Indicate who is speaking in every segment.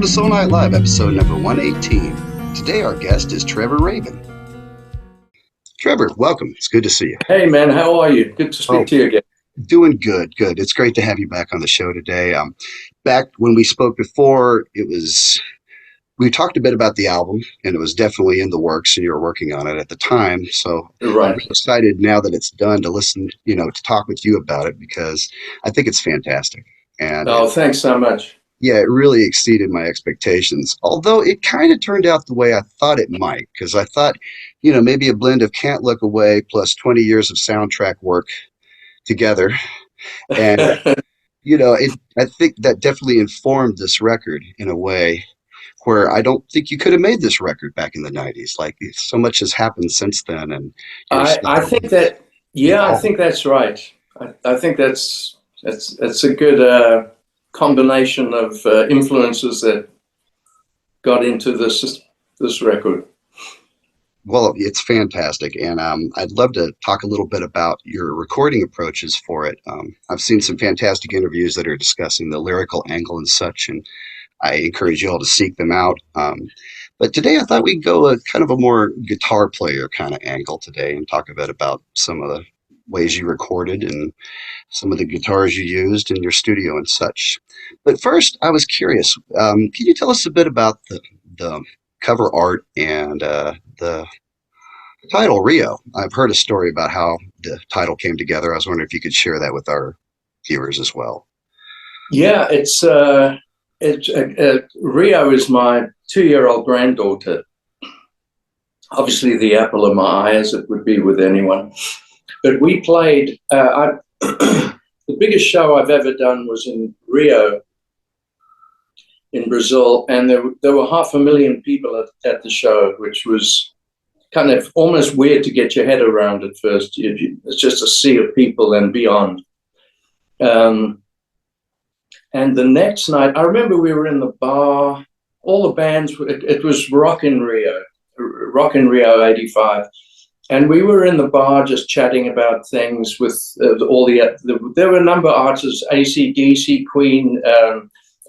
Speaker 1: to Soul Night Live, episode number 118. Today our guest is Trevor Rabin. Trevor, welcome. It's good to see you.
Speaker 2: Hey, man. How are you? Good to speak to you again.
Speaker 1: Doing good. It's great to have you back on the show today. Back when we spoke before, we talked a bit about the album, and it was definitely in the works, and you were working on it at the time. So
Speaker 2: Right.
Speaker 1: I'm excited now that it's done to listen, to talk with you about it, because I think it's fantastic. And
Speaker 2: Thanks so much.
Speaker 1: yeah, it really exceeded my expectations, although it kind of turned out the way I thought it might, because I thought, maybe a blend of Can't Look Away plus 20 years of soundtrack work together. And, I think that definitely informed this record in a way where I don't think you could have made this record back in the 90s. Like, so much has happened since then. And
Speaker 2: I think that, I think that's right. I think that's a good combination of influences that got into this record.
Speaker 1: Well, it's fantastic, and I'd love to talk a little bit about your recording approaches for it. I've seen some fantastic interviews that are discussing the lyrical angle and such, and I encourage you all to seek them out. But today I thought we'd go a kind of a more guitar player kind of angle today and talk a bit about some of the ways you recorded and some of the guitars you used in your studio and such. But first, I was curious, can you tell us a bit about the cover art and the title, Rio? I've heard a story about how the title came together. I was wondering if you could share that with our viewers as well.
Speaker 2: Yeah, Rio is my 2-year-old granddaughter. Obviously the apple of my eye, as it would be with anyone. But we played, the biggest show I've ever done was in Rio, in Brazil, and there were 500,000 people at the show, which was kind of almost weird to get your head around at first. It's just a sea of people and beyond. And the next night, I remember we were in the bar, all the bands, it was Rock in Rio 85. And we were in the bar just chatting about things with there were a number of artists, AC/DC, Queen,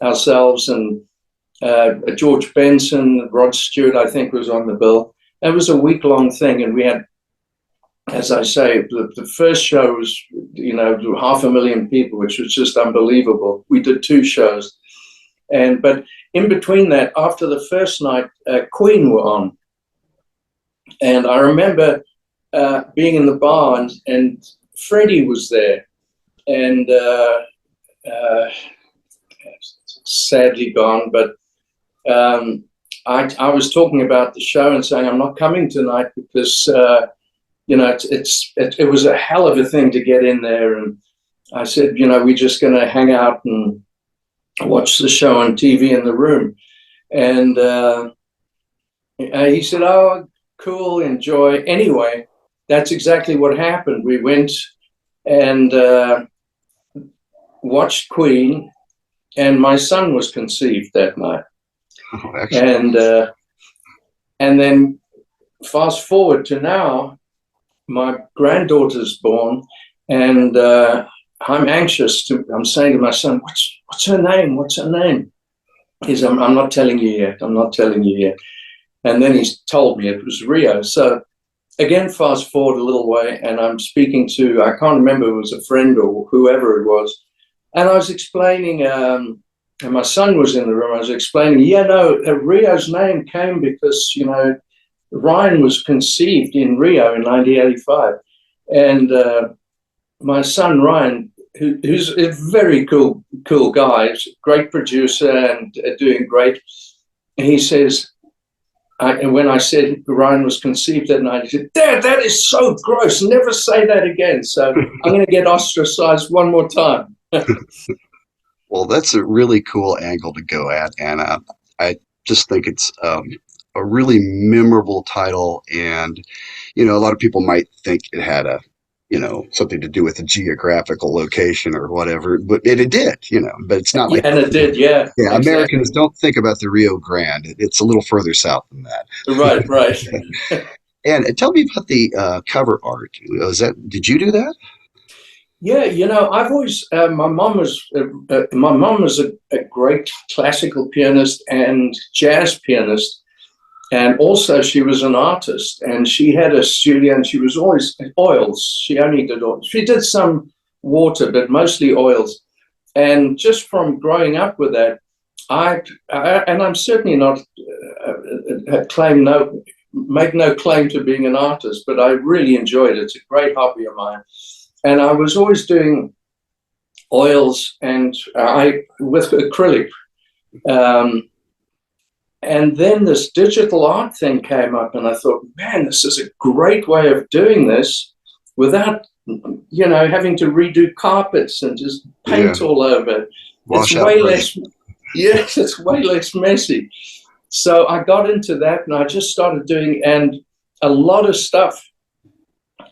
Speaker 2: ourselves, and George Benson, Rod Stewart, I think, was on the bill. It was a week-long thing, and we had, as I say, the first show was, 500,000 people, which was just unbelievable. We did 2 shows. But in between that, after the first night, Queen were on. And I remember being in the bar, and Freddie was there, and sadly gone. But I was talking about the show and saying I'm not coming tonight because it was a hell of a thing to get in there. And I said, we're just going to hang out and watch the show on TV in the room. And he said, "Oh, cool, enjoy." Anyway, that's exactly what happened. We went and watched Queen, and my son was conceived that night.
Speaker 1: Oh, excellent.
Speaker 2: And then fast forward to now, my granddaughter's born, and I'm anxious I'm saying to my son, what's her name? What's her name? He said, I'm not telling you yet. I'm not telling you yet. And then he told me it was Rio. So again, fast forward a little way, and I'm speaking to, I can't remember if it was a friend or whoever it was. And I was explaining, and my son was in the room, I was explaining, Rio's name came because, Ryan was conceived in Rio in 1985. And my son, Ryan, who's a very cool guy, he's a great producer and doing great. He says, and when I said Ryan was conceived that night, he said, "Dad, that is so gross. Never say that again." So I'm going to get ostracized one more time.
Speaker 1: Well, that's a really cool angle to go at. And I just think it's a really memorable title. And, a lot of people might think it had something to do with a geographical location or whatever, but it did, but it's not like,
Speaker 2: and it did, yeah.
Speaker 1: Yeah,
Speaker 2: exactly.
Speaker 1: Americans don't think about the Rio Grande. It's a little further south than that.
Speaker 2: Right.
Speaker 1: And tell me about the cover art. Did you do that?
Speaker 2: Yeah, I've always my mom was a great classical pianist and jazz pianist, and also she was an artist, and she had a studio, and she was always oils. She only did oils. She did some water, but mostly oils. And just from growing up with that, and I'm certainly not make no claim to being an artist, but I really enjoyed it. It's a great hobby of mine. And I was always doing oils and with acrylic. And then this digital art thing came up, and I thought, man, this is a great way of doing this without, having to redo carpets and just paint all over it.
Speaker 1: Wash
Speaker 2: It's
Speaker 1: out
Speaker 2: way
Speaker 1: pretty.
Speaker 2: less, yes, it's way less messy. So I got into that, and I just started doing and a lot of stuff.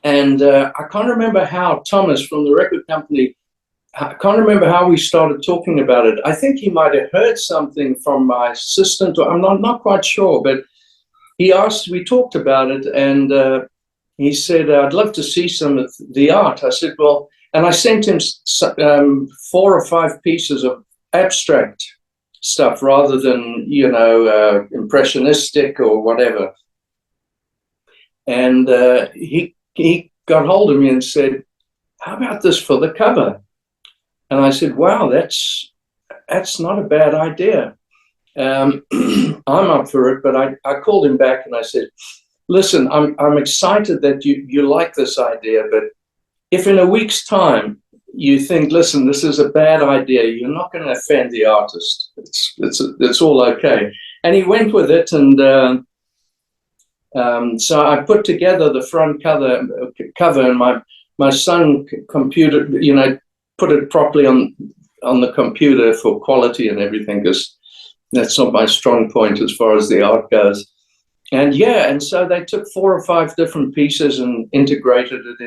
Speaker 2: And I can't remember how Thomas from the record company, I can't remember how we started talking about it. I think he might have heard something from my assistant, or I'm not quite sure, but he asked, we talked about it, and he said, I'd love to see some of the art. I said, well, and I sent him 4 or 5 pieces of abstract stuff rather than, impressionistic or whatever. And he got hold of me and said, how about this for the cover? And I said, wow, that's not a bad idea. I'm up for it, but I called him back and I said, listen, I'm excited that you like this idea, but if in a week's time you think, listen, this is a bad idea, you're not going to offend the artist. It's all okay. And he went with it, and so I put together the front cover, and my son computer, put it properly on the computer for quality and everything, because that's not my strong point as far as the art goes. And so they took 4 or 5 different pieces and integrated it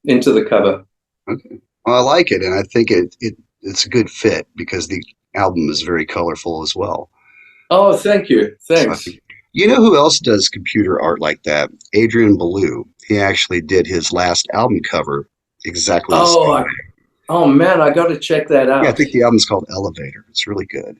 Speaker 2: into the cover.
Speaker 1: Okay. Well, I like it, and I think it's a good fit because the album is very colorful as well.
Speaker 2: Oh, thank you.
Speaker 1: So I
Speaker 2: Thanks.
Speaker 1: think, who else does computer art like that? Adrian Belew. He actually did his last album cover exactly the
Speaker 2: Oh,
Speaker 1: same.
Speaker 2: oh man, I got to check that
Speaker 1: Yeah, I
Speaker 2: out.
Speaker 1: think the album's called Elevator. It's really good.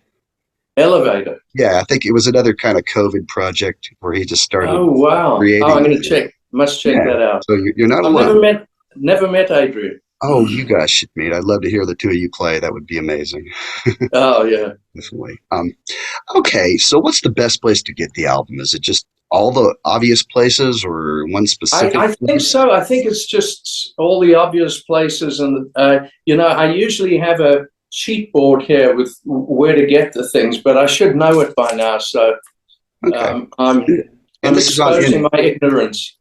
Speaker 2: Elevator.
Speaker 1: Yeah, I think it was another kind of COVID project where he just started
Speaker 2: Oh, wow. Oh, I'm
Speaker 1: creating.
Speaker 2: going to check. Must check
Speaker 1: Yeah,
Speaker 2: that out.
Speaker 1: so you're not
Speaker 2: I've
Speaker 1: alone.
Speaker 2: never met Adrian.
Speaker 1: Oh, you guys should meet. I'd love to hear the two of you play. That would be amazing.
Speaker 2: Oh, yeah.
Speaker 1: Definitely. Okay, so what's the best place to get the album? Is it just all the obvious places or one specific
Speaker 2: I think
Speaker 1: place?
Speaker 2: so. I think it's just all the obvious places. And, I usually have a cheat board here with where to get the things, but I should know it by now. So
Speaker 1: Okay.
Speaker 2: I'm
Speaker 1: And this is on
Speaker 2: exposing my ignorance.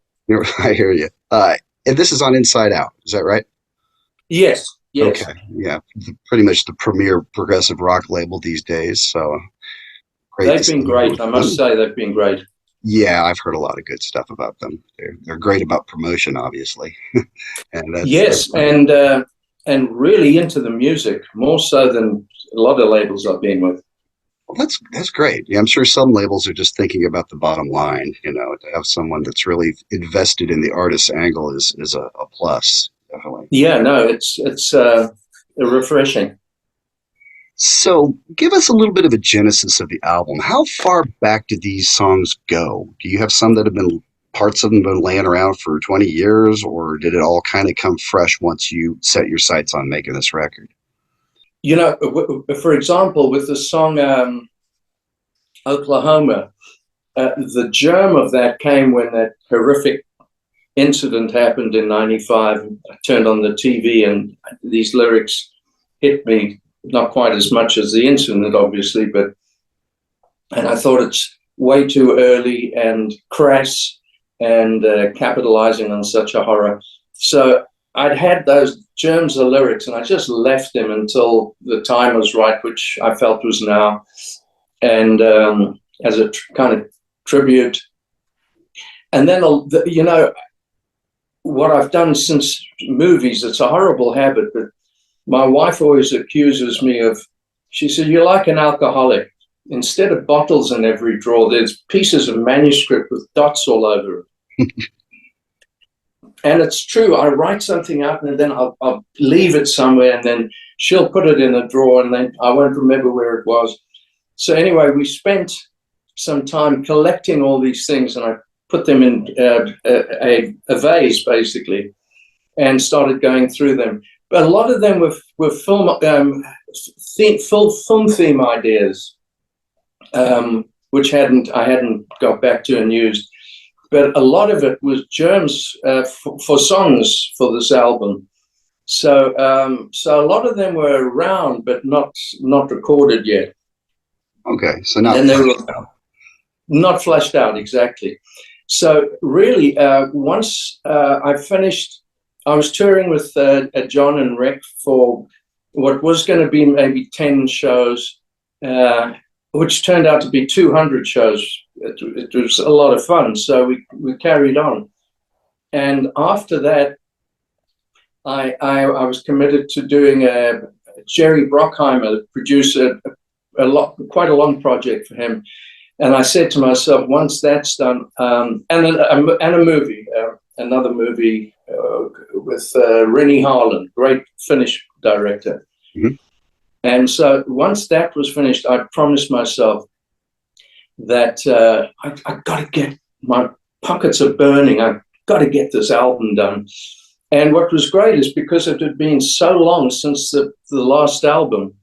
Speaker 1: I hear you. And this is on Inside Out. Is that right?
Speaker 2: Yes, yes.
Speaker 1: Okay. Yeah. Pretty much the premier progressive rock label these days. So great to
Speaker 2: They've
Speaker 1: see
Speaker 2: been
Speaker 1: you
Speaker 2: great.
Speaker 1: with
Speaker 2: I must
Speaker 1: them.
Speaker 2: say they've been great.
Speaker 1: Yeah, I've heard a lot of good stuff about them. They're great about promotion, obviously, and that's
Speaker 2: Yes,
Speaker 1: great.
Speaker 2: and really into the music, more so than a lot of labels I've been with.
Speaker 1: Well, that's great. Yeah, I'm sure some labels are just thinking about the bottom line. To have someone that's really invested in the artist's angle is a plus, definitely.
Speaker 2: Yeah, no, it's refreshing.
Speaker 1: So, give us a little bit of a genesis of the album. How far back did these songs go? Do you have some that have been parts of them been laying around for 20 years, or did it all kind of come fresh once you set your sights on making this record?
Speaker 2: For example, with the song Oklahoma, the germ of that came when that horrific incident happened in '95. I turned on the TV and these lyrics hit me, not quite as much as the incident, obviously, and I thought it's way too early and crass and capitalizing on such a horror. So I'd had those germs of lyrics and I just left them until the time was right, which I felt was now. And as a kind of tribute. And then, what I've done since movies, it's a horrible habit, but my wife always accuses me of, she said, you're like an alcoholic. Instead of bottles in every drawer, there's pieces of manuscript with dots all over it. And it's true. I write something out and then I'll leave it somewhere, and then she'll put it in a drawer, and then I won't remember where it was. So anyway, we spent some time collecting all these things, and I put them in a vase basically, and started going through them. But a lot of them were film theme ideas, which I hadn't got back to and used. But a lot of it was germs for songs for this album. So so a lot of them were around, but not recorded yet.
Speaker 1: Okay, so not
Speaker 2: And they were not fleshed out exactly. So really, once I finished, I was touring with John and Rick for what was going to be maybe 10 shows, which turned out to be 200 shows. It was a lot of fun. So we carried on. And after that, I was committed to doing Jerry Brockheimer, producer, quite a long project for him. And I said to myself, once that's done, and a movie, another movie with Rennie Harlan, great Finnish director.
Speaker 1: Mm-hmm.
Speaker 2: And so once that was finished, I promised myself that I got to get, my pockets are burning. I've got to get this album done. And what was great is because it had been so long since the last album,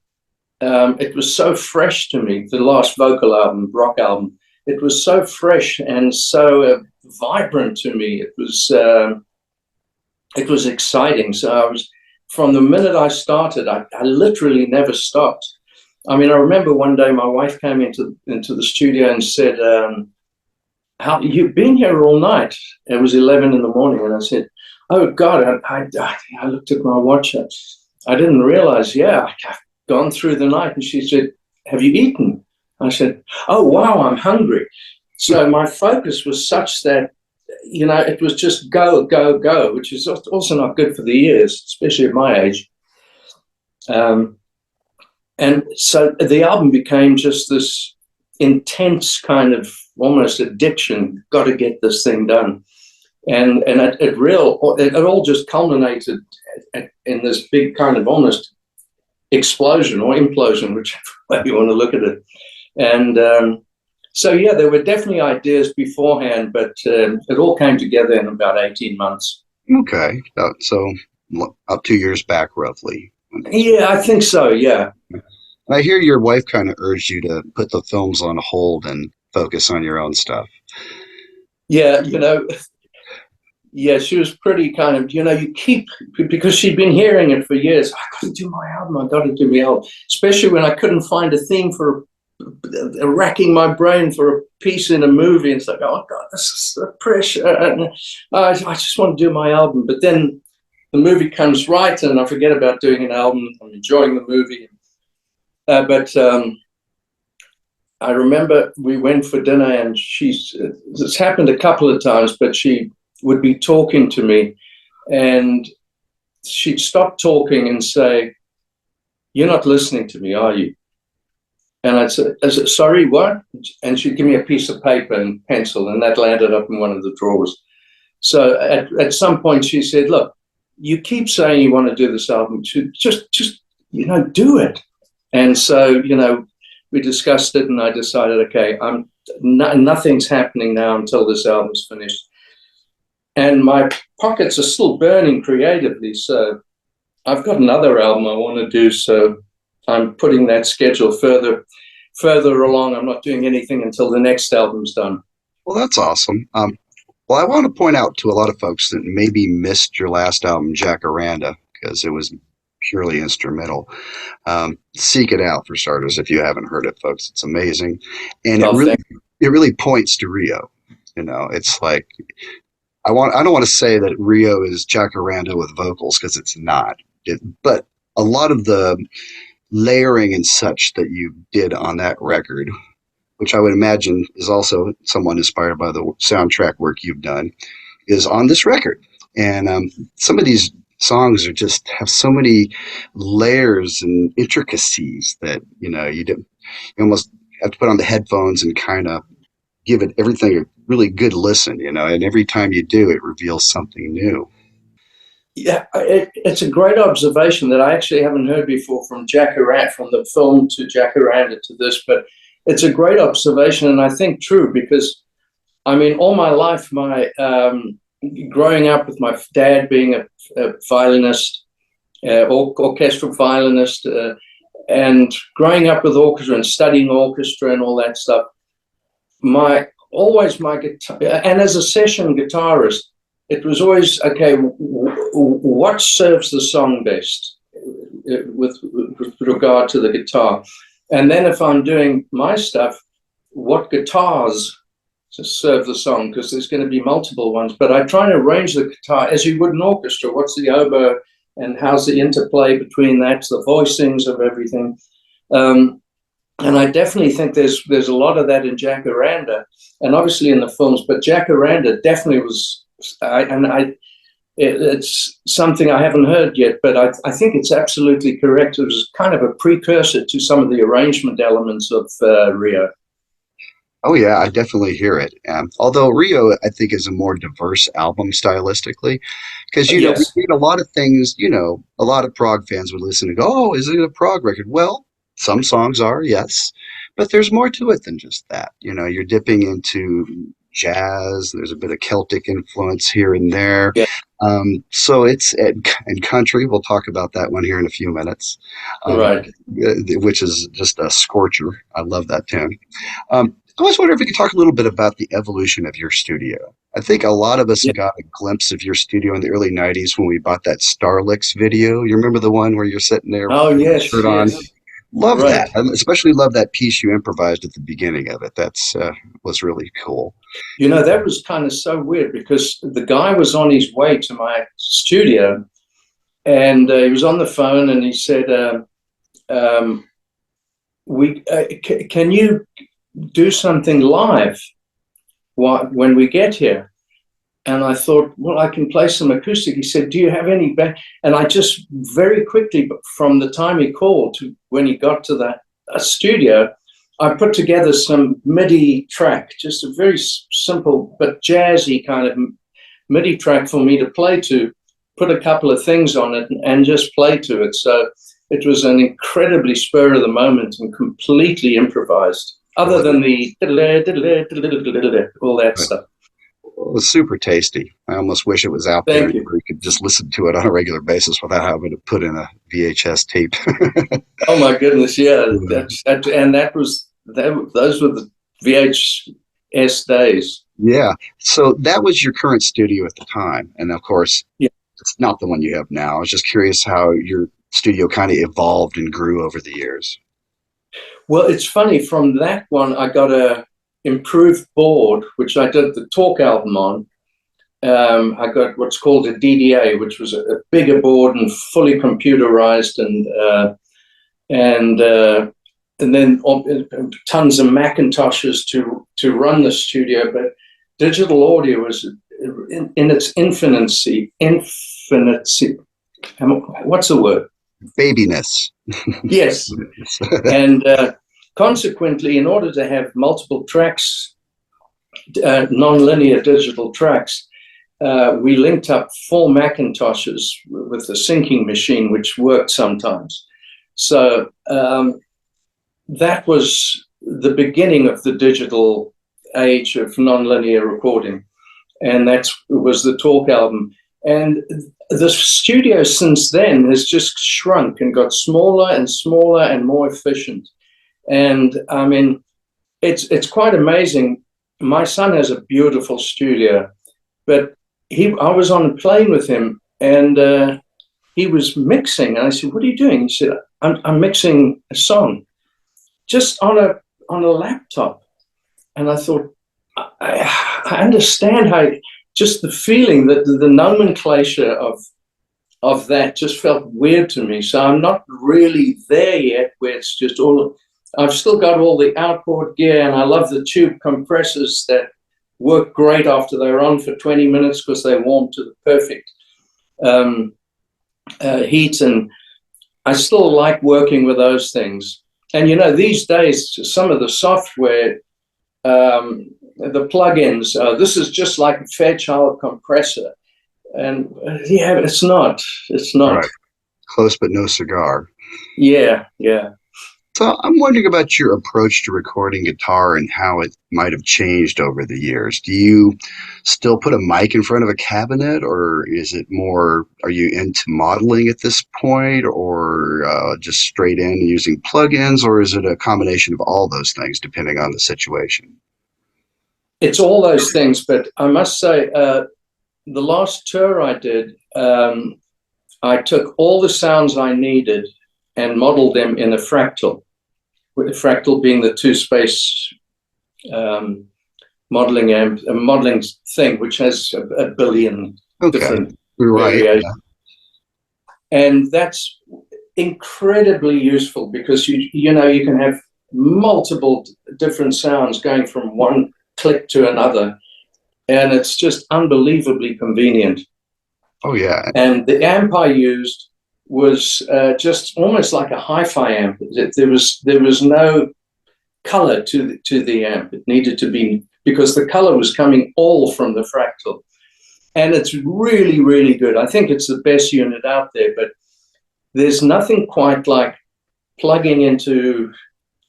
Speaker 2: it was so fresh to me, the last vocal album, rock album. It was so fresh and so vibrant to me. It was exciting. So I was, from the minute I started, I literally never stopped. I mean, I remember one day my wife came into the studio and said, "How you've been here all night?" It was 11 in the morning, and I said, "Oh God!" I looked at my watch. I didn't realize. Yeah, I've gone through the night. And she said, "Have you eaten?" I said, "Oh wow, I'm hungry." So my focus was such that, you know, it was just go, go, go, which is also not good for the ears, especially at my age. And so the album became just this intense kind of almost addiction. Got to get this thing done, and it all just culminated in this big kind of almost explosion or implosion, whichever way you want to look at it. And so yeah, there were definitely ideas beforehand, but it all came together in about 18 months.
Speaker 1: Okay, so about 2 years back, roughly.
Speaker 2: Yeah, I think so. Yeah.
Speaker 1: And I hear your wife kind of urged you to put the films on hold and focus on your own stuff.
Speaker 2: Yeah, you know, yeah, she was pretty kind of, you know, you keep, because she'd been hearing it for years. I got to do my album. I got to do my album, especially when I couldn't find a theme for racking my brain for a piece in a movie. It's like, oh God, this is the pressure. And I just want to do my album. But then the movie comes right, and I forget about doing an album. I'm enjoying the movie. But I remember we went for dinner, and this happened a couple of times, but she would be talking to me, and she'd stop talking and say, "You're not listening to me, are you?" And I'd say, "Sorry, what?" And she'd give me a piece of paper and pencil, and that landed up in one of the drawers. So at some point she said, "Look, you keep saying you want to do this album, just you know, do it." And so, you know, we discussed it, and I decided, okay, nothing's happening now until this album's finished. And my pockets are still burning creatively, so I've got another album I want to do, so I'm putting that schedule further along. I'm not doing anything until the next album's done.
Speaker 1: Well, that's awesome. Well, I want to point out to a lot of folks that maybe missed your last album, Jacaranda, because it was purely instrumental. Seek it out for starters if you haven't heard it, folks. It's amazing, and it really points to Rio. You know, it's like I don't want to say that Rio is Jacaranda with vocals, because it's not. But a lot of the layering and such that you did on that record, which I would imagine is also somewhat inspired by the soundtrack work you've done, is on this record. And some of these songs are just have so many layers and intricacies that, you know, you almost have to put on the headphones and kind of give it everything a really good listen, and every time you do, it reveals something new.
Speaker 2: Yeah, it's a great observation that I actually haven't heard before from Jacaranda, from the film to Jacaranda to this, but it's a great observation, and I think true, because I mean, all my life, my growing up with my dad being a violinist, orchestral violinist, and growing up with orchestra and studying orchestra and all that stuff, my guitar, and as a session guitarist, it was always okay. What serves the song best with regard to the guitar, and then if I'm doing my stuff, what guitars to serve the song, because there's going to be multiple ones. But I try to arrange the guitar as you would an orchestra. What's the oboe, and how's the interplay between that, the voicings of everything. And I definitely think there's a lot of that in Jacaranda, and obviously in the films. But Jacaranda definitely was, it's something I haven't heard yet, but I think it's absolutely correct. It was kind of a precursor to some of the arrangement elements of Rio.
Speaker 1: Oh yeah, I definitely hear it. Although Rio, I think, is a more diverse album stylistically, because we
Speaker 2: Yes.
Speaker 1: read a lot of things. A lot of prog fans would listen and go, "Oh, is it a prog record?" Well, some songs are, yes, but there's more to it than just that. You're dipping into jazz. There's a bit of Celtic influence here and there.
Speaker 2: Yeah.
Speaker 1: So and country. We'll talk about that one here in a few minutes, um,
Speaker 2: Right.
Speaker 1: which is just a scorcher. I love that tune. I was wondering if we could talk a little bit about the evolution of your studio. I think a lot of us
Speaker 2: Yeah.
Speaker 1: got a glimpse of your studio in the early 90s when we bought that Starlix video. You remember the one where you're sitting there with
Speaker 2: Oh,
Speaker 1: your
Speaker 2: yes,
Speaker 1: shirt on?
Speaker 2: yes.
Speaker 1: Love that.
Speaker 2: Right.
Speaker 1: I especially love that piece you improvised at the beginning of it. That's was really cool.
Speaker 2: That was kind of so weird because the guy was on his way to my studio, and he was on the phone, and he said, "We can you do something live when we get here?" And I thought, well, I can play some acoustic. He said, "Do you have any back?" And I just very quickly, from the time he called to when he got to the studio, I put together some MIDI track, just a very simple but jazzy kind of MIDI track for me to play to, put a couple of things on it and just play to it. So it was an incredibly spur of the moment and completely improvised, other
Speaker 1: Well,
Speaker 2: than the all that
Speaker 1: it
Speaker 2: stuff.
Speaker 1: was super tasty. I almost wish it was out there
Speaker 2: Thank you.
Speaker 1: where you could just listen to it on a regular basis without having to put in a VHS tape.
Speaker 2: Oh my goodness, yeah.
Speaker 1: Yeah.
Speaker 2: And those were the VHS days.
Speaker 1: Yeah. So that was your current studio at the time. And of course,
Speaker 2: Yeah.
Speaker 1: it's not the one you have now. I was just curious how your studio kind of evolved and grew over the years.
Speaker 2: Well, it's funny, from that one I got a improved board, which I did the Talk album on. I got what's called a DDA, which was a bigger board and fully computerized, and then tons of Macintoshes to run the studio. But digital audio was in its infancy. What's the word?
Speaker 1: Babiness.
Speaker 2: Yes. And consequently, in order to have multiple tracks, non-linear digital tracks, we linked up 4 Macintoshes with the syncing machine, which worked sometimes. So that was the beginning of the digital age of non-linear recording. And that was the Talk album. And the studio since then has just shrunk and got smaller and smaller and more efficient. And I mean, it's quite amazing. My son has a beautiful studio, but I was on a plane with him, and he was mixing. And I said, "What are you doing?" He said, I'm mixing a song just on a laptop." And I thought, I understand how just the feeling that the nomenclature of that just felt weird to me. So I'm not really there yet where it's just all, I've still got all the outboard gear, and I love the tube compressors that work great after they're on for 20 minutes because they warm to the perfect heat. And I still like working with those things. And these days, some of the software the plugins. This is just like a Fairchild compressor, and yeah, it's not. It's not.
Speaker 1: Right. Close but no cigar.
Speaker 2: Yeah, yeah.
Speaker 1: So I'm wondering about your approach to recording guitar and how it might have changed over the years. Do you still put a mic in front of a cabinet, or is it more, are you into modeling at this point, or just straight in using plugins, or is it a combination of all those things depending on the situation?
Speaker 2: It's all those things, but I must say, the last tour I did, I took all the sounds I needed and modeled them in a fractal, with the fractal being the two-space modeling amp, a modeling thing, which has a billion different
Speaker 1: Right.
Speaker 2: variations. And that's incredibly useful because you know you can have multiple different sounds going from one click to another, and it's just unbelievably convenient.
Speaker 1: Oh yeah.
Speaker 2: And the amp I used was just almost like a hi-fi amp. There was no color to the amp. It needed to be, because the color was coming all from the fractal. And it's really, really good. I think it's the best unit out there, but there's nothing quite like plugging into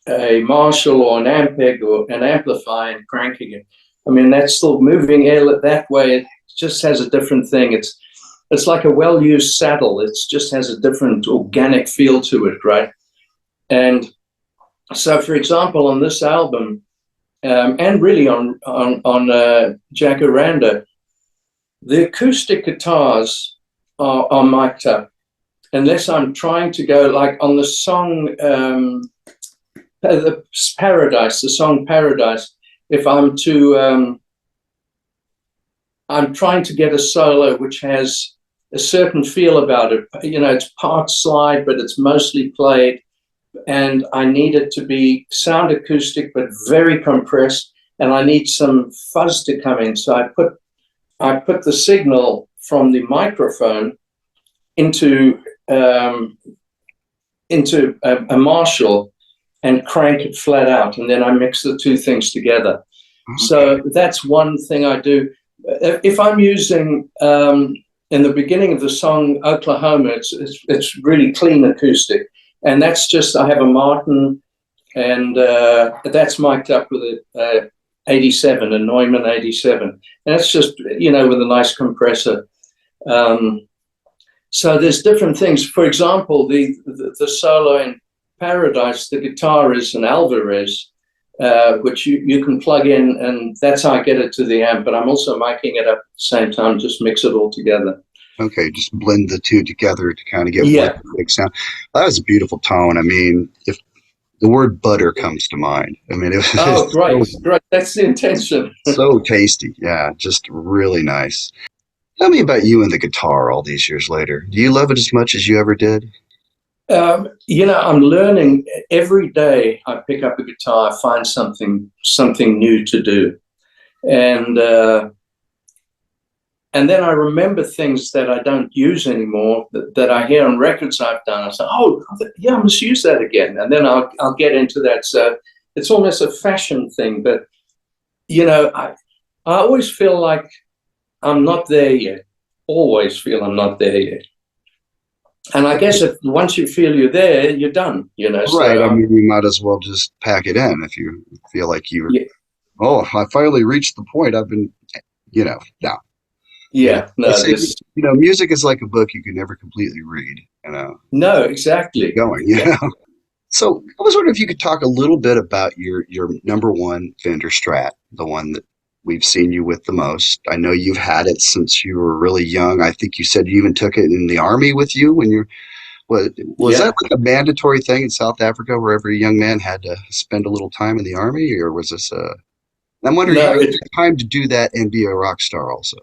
Speaker 2: a Marshall or an Ampeg or an amplifier and cranking it. I mean, that's still moving air that way. It just has a different thing. It's like a well-used saddle. It just has a different organic feel to it, right? And so, for example, on this album, and really on Jacaranda, the acoustic guitars are mic'd up, unless I'm trying to go like on the song the song Paradise. If I'm trying to get a solo which has a certain feel about it. You know, it's part slide, but it's mostly played, and I need it to be sound acoustic but very compressed, and I need some fuzz to come in. So I put the signal from the microphone into a Marshall and crank it flat out, and then I mix the two things together. Okay. So that's one thing I do. If I'm using in the beginning of the song Oklahoma, it's really clean acoustic, and that's just, I have a Martin, and that's mic'd up with a 87, a Neumann 87, and that's just, you know, with a nice compressor. So there's different things. For example, the solo in Paradise, the guitar is an Alvarez, which you can plug in, and that's how I get it to the amp. But I'm also miking it up at the same time, just mix it all together.
Speaker 1: Okay, just blend the two together to kind of get one big sound. That was a beautiful tone. I mean, if the word butter comes to mind, I mean,
Speaker 2: Great. That's the intention.
Speaker 1: So tasty. Yeah, just really nice. Tell me about you and the guitar all these years later. Do you love it as much as you ever did?
Speaker 2: You know, I'm learning every day. I pick up a guitar, I find something new to do, and then I remember things that I don't use anymore that I hear on records I've done. I say, oh yeah, I must use that again, and then I'll get into that. So it's almost a fashion thing, but you know, I always feel like I'm not there yet. Always feel I'm not there yet. And I guess if once you feel you're there, you're done, you know.
Speaker 1: Right. So, I mean, you might as well just pack it in if you feel like you're, oh, I finally reached the point. I've been, you know, no.
Speaker 2: Yeah. No,
Speaker 1: you know, music is like a book you can never completely read, you know.
Speaker 2: No, exactly.
Speaker 1: Going, you know. So I was wondering if you could talk a little bit about your number one Fender Strat, the one that we've seen you with the most. I know you've had it since you were really young. I think you said you even took it in the Army with you when you're, was that like a mandatory thing in South Africa where every young man had to spend a little time in the Army, or was this I'm wondering how you took time to do that and be a rock star also.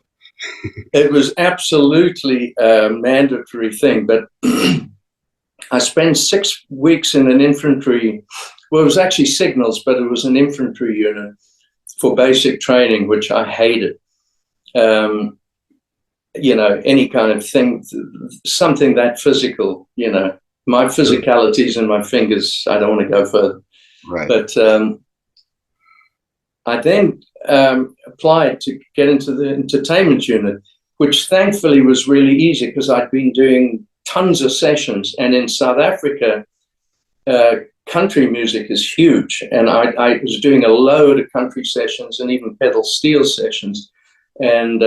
Speaker 2: It was absolutely a mandatory thing, but I spent 6 weeks in an infantry, well, it was actually signals, but it was an infantry unit for basic training, which I hated. You know, any kind of thing, something that physical, you know, my physicalities and my fingers, I don't want to go further.
Speaker 1: Right.
Speaker 2: But I then applied to get into the entertainment unit, which thankfully was really easy because I'd been doing tons of sessions. And in South Africa, country music is huge. And I was doing a load of country sessions and even pedal steel sessions. And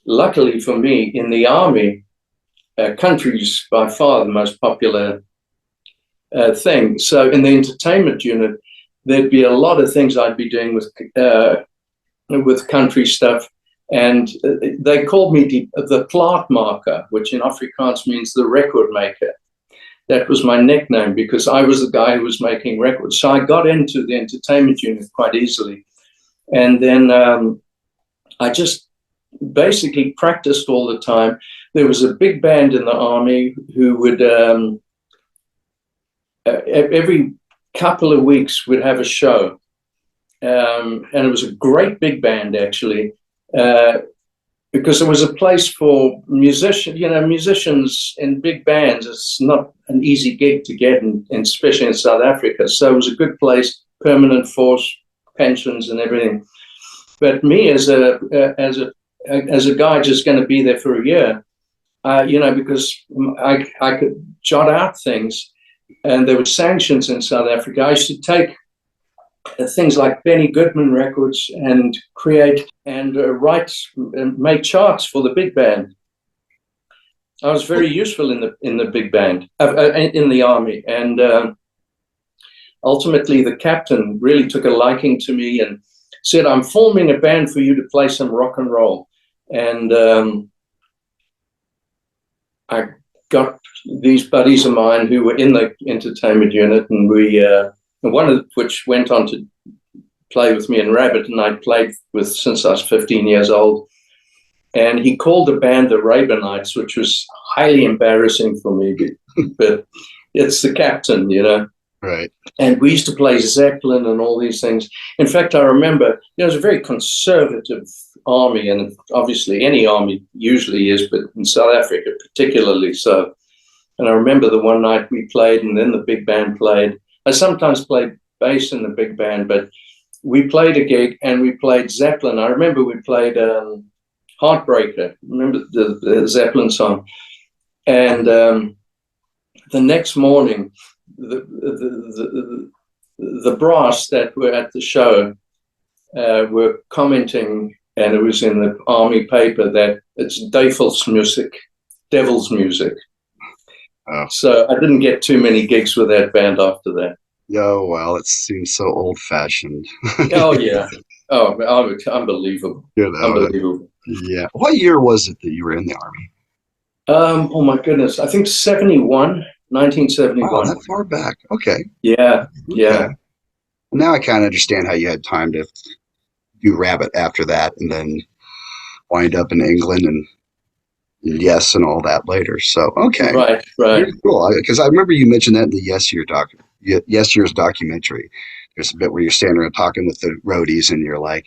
Speaker 2: luckily for me, in the Army, country is by far the most popular thing. So in the entertainment unit, there'd be a lot of things I'd be doing with country stuff. And they called me the plaatmaker, which in Afrikaans means the record maker. That was my nickname because I was the guy who was making records. So I got into the entertainment unit quite easily. And then I just basically practiced all the time. There was a big band in the Army who would, every couple of weeks, would have a show. And it was a great big band, actually. Because it was a place for musicians in big bands. It's not an easy gig to get, especially in South Africa. So it was a good place, permanent force, pensions and everything. But me as a guy just going to be there for a year, because I could jot out things, and there were sanctions in South Africa. I used to take things like Benny Goodman records and create and write and make charts for the big band. I was very useful in the big band, in the Army, and ultimately the captain really took a liking to me and said, "I'm forming a band for you to play some rock and roll." And I got these buddies of mine who were in the entertainment unit, and one of which went on to play with me in Rabbitt, and I played with since I was 15 years old. And he called the band the Rabinites, which was highly embarrassing for me, but it's the captain,
Speaker 1: Right.
Speaker 2: And we used to play Zeppelin and all these things. In fact, I remember it was a very conservative army, and obviously any army usually is, but in South Africa particularly so. And I remember the one night we played, and then the big band played. I sometimes played bass in the big band, but we played a gig and we played Zeppelin. I remember we played Heartbreaker. Remember the Zeppelin song? And the next morning, the brass that were at the show were commenting, and it was in the army paper, that it's devil's music.
Speaker 1: Oh.
Speaker 2: So I didn't get too many gigs with that band after that.
Speaker 1: Oh, well, it seems so old-fashioned.
Speaker 2: Oh, yeah. Oh, unbelievable. Unbelievable.
Speaker 1: Yeah. What year was it that you were in the Army?
Speaker 2: Oh, my goodness. I think 1971.
Speaker 1: Wow, that far back. Okay.
Speaker 2: Yeah, yeah.
Speaker 1: Okay. Now I kind of understand how you had time to do Rabbitt after that and then wind up in England and Yes and all that later. So, okay.
Speaker 2: Right.
Speaker 1: Very cool. Because I remember you mentioned that in the Yes Year's documentary. There's a bit where you're standing around talking with the roadies and you're like,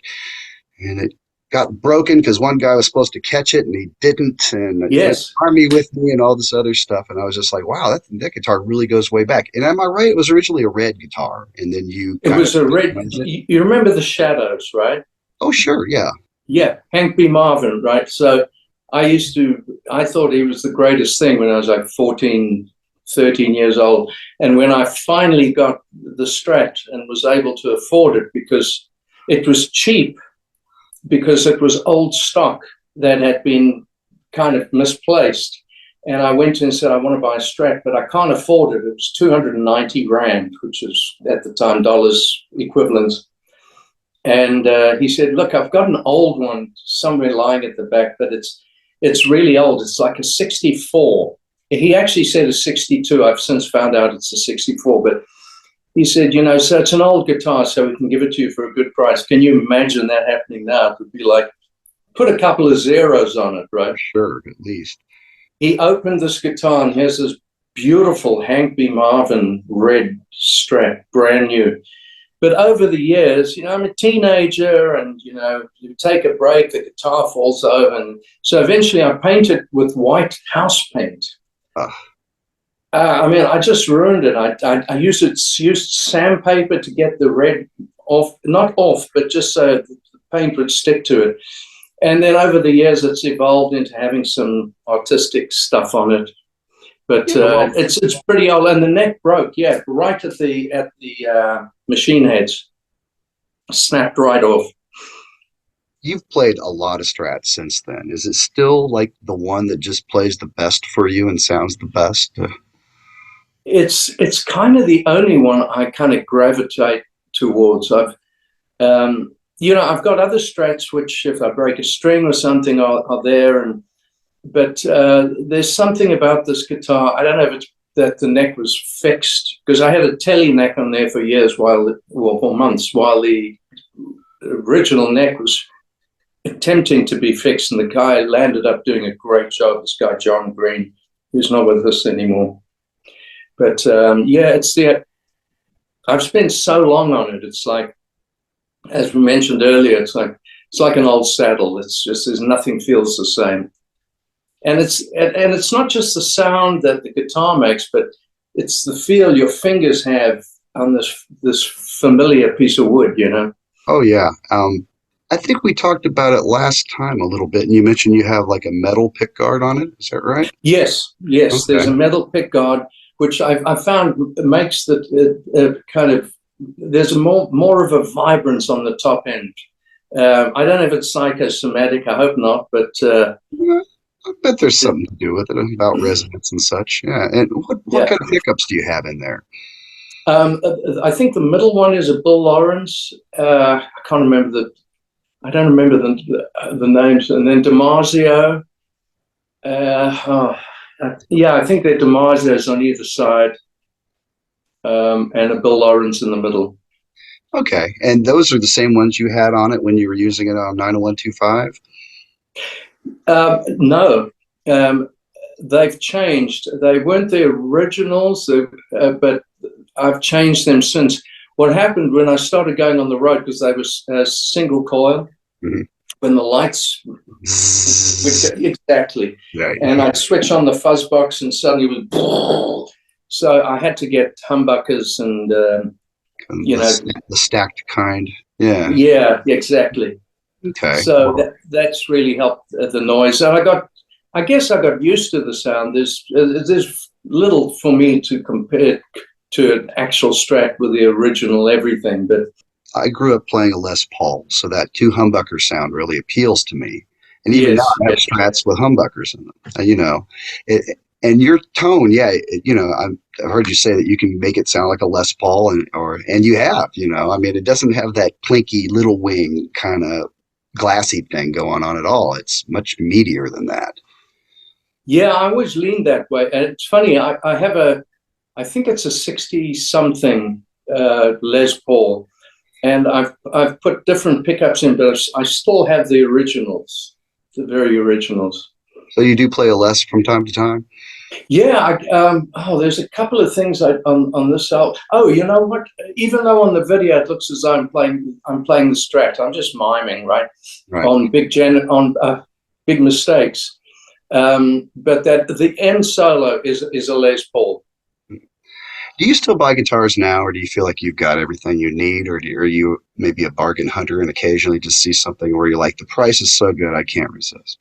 Speaker 1: and it got broken because one guy was supposed to catch it and he didn't, and
Speaker 2: Yes.
Speaker 1: Army with me and all this other stuff. And I was just like, wow, that guitar really goes way back. And am I right? It was originally a red guitar, and then
Speaker 2: It was a red. You remember the Shadows, right?
Speaker 1: Oh, sure, yeah.
Speaker 2: Yeah, Hank B. Marvin, right? So I thought he was the greatest thing when I was like 14, 13 years old. And when I finally got the Strat and was able to afford it because it was cheap, because it was old stock that had been kind of misplaced. And I went to him and said, I want to buy a Strat, but I can't afford it. It was 290 Rand, which is at the time dollars equivalent. And he said, look, I've got an old one somewhere lying at the back, but it's really old. It's like a 64. He actually said a 62. I've since found out it's a 64, but he said, so it's an old guitar, so we can give it to you for a good price. Can you imagine that happening now? It would be like, put a couple of zeros on it, right?
Speaker 1: Sure, at least.
Speaker 2: He opened this guitar, and here's this beautiful Hank B. Marvin red Strat, brand new. But over the years, I'm a teenager, and, you take a break, the guitar falls over. And so eventually I painted with white house paint. I just ruined it. I used sandpaper to get the red off, not off, but just so the paint would stick to it. And then over the years, it's evolved into having some artistic stuff on it. But
Speaker 1: Yeah, well,
Speaker 2: it's pretty old, and the neck broke. Yeah, right at the machine heads, snapped right off.
Speaker 1: you've played a lot of Strats since then. Is it still like the one that just plays the best for you and sounds the best?
Speaker 2: It's kind of the only one I kind of gravitate towards. I've got other Strats which, if I break a string or something, are there, but there's something about this guitar. I don't know if it's that the neck was fixed, because I had a telly neck on there for years, for months, while the original neck was attempting to be fixed, and the guy landed up doing a great job. This guy John Green, who's not with us anymore. But I've spent so long on it. It's like, as we mentioned earlier, it's like an old saddle. It's just nothing feels the same. And it's not just the sound that the guitar makes, but it's the feel your fingers have on this familiar piece of wood, you know?
Speaker 1: Oh yeah. I think we talked about it last time a little bit, and you mentioned you have like a metal pick guard on it. Is that right?
Speaker 2: Yes. There's
Speaker 1: Okay.
Speaker 2: a metal pick guard, which I found makes the kind of, there's more of a vibrance on the top end. I don't know if it's psychosomatic. I hope not, but
Speaker 1: Yeah, I bet there's something to do with it about resonance and such. Yeah. And what
Speaker 2: yeah.
Speaker 1: kind of pickups do you have in there?
Speaker 2: I think the middle one is a Bill Lawrence. I don't remember the names. And then Damasio. I think they're Damasios on either side, and a Bill Lawrence in the middle.
Speaker 1: Okay. And those are the same ones you had on it when you were using it on 90125?
Speaker 2: No, they've changed. They weren't the originals, but I've changed them since. What happened when I started going on the road, because they were single coil,
Speaker 1: Mm-hmm.
Speaker 2: when the lights exactly,
Speaker 1: Right.
Speaker 2: and I'd switch on the fuzz box, and suddenly it was. So I had to get humbuckers and
Speaker 1: The stacked kind. Yeah.
Speaker 2: yeah, exactly.
Speaker 1: Okay.
Speaker 2: So
Speaker 1: Well,
Speaker 2: that's really helped the noise. And I guess I got used to the sound. There's little for me to compare to an actual Strat with the original everything, but
Speaker 1: I grew up playing a Les Paul, so that two humbucker sound really appeals to me. And even now,
Speaker 2: yes,
Speaker 1: I have Strats with humbuckers in them. And your tone, yeah, I've heard you say that you can make it sound like a Les Paul, and you have, I mean, it doesn't have that plinky little wing kind of glassy thing going on at all. It's much meatier than that.
Speaker 2: yeah, I always leaned that way. And it's funny, I think it's a 60 something Les Paul, and I've put different pickups in, but I still have the originals, the very originals.
Speaker 1: So you do play a Les from time to time?
Speaker 2: Yeah, there's a couple of things on this album. Oh, you know what? Even though on the video it looks as though I'm playing the Strat, I'm just miming, right?
Speaker 1: Right.
Speaker 2: On big mistakes. But that the end solo is a Les Paul.
Speaker 1: Do you still buy guitars now, or do you feel like you've got everything you need, or are you maybe a bargain hunter and occasionally just see something where you're like, the price is so good, I can't resist?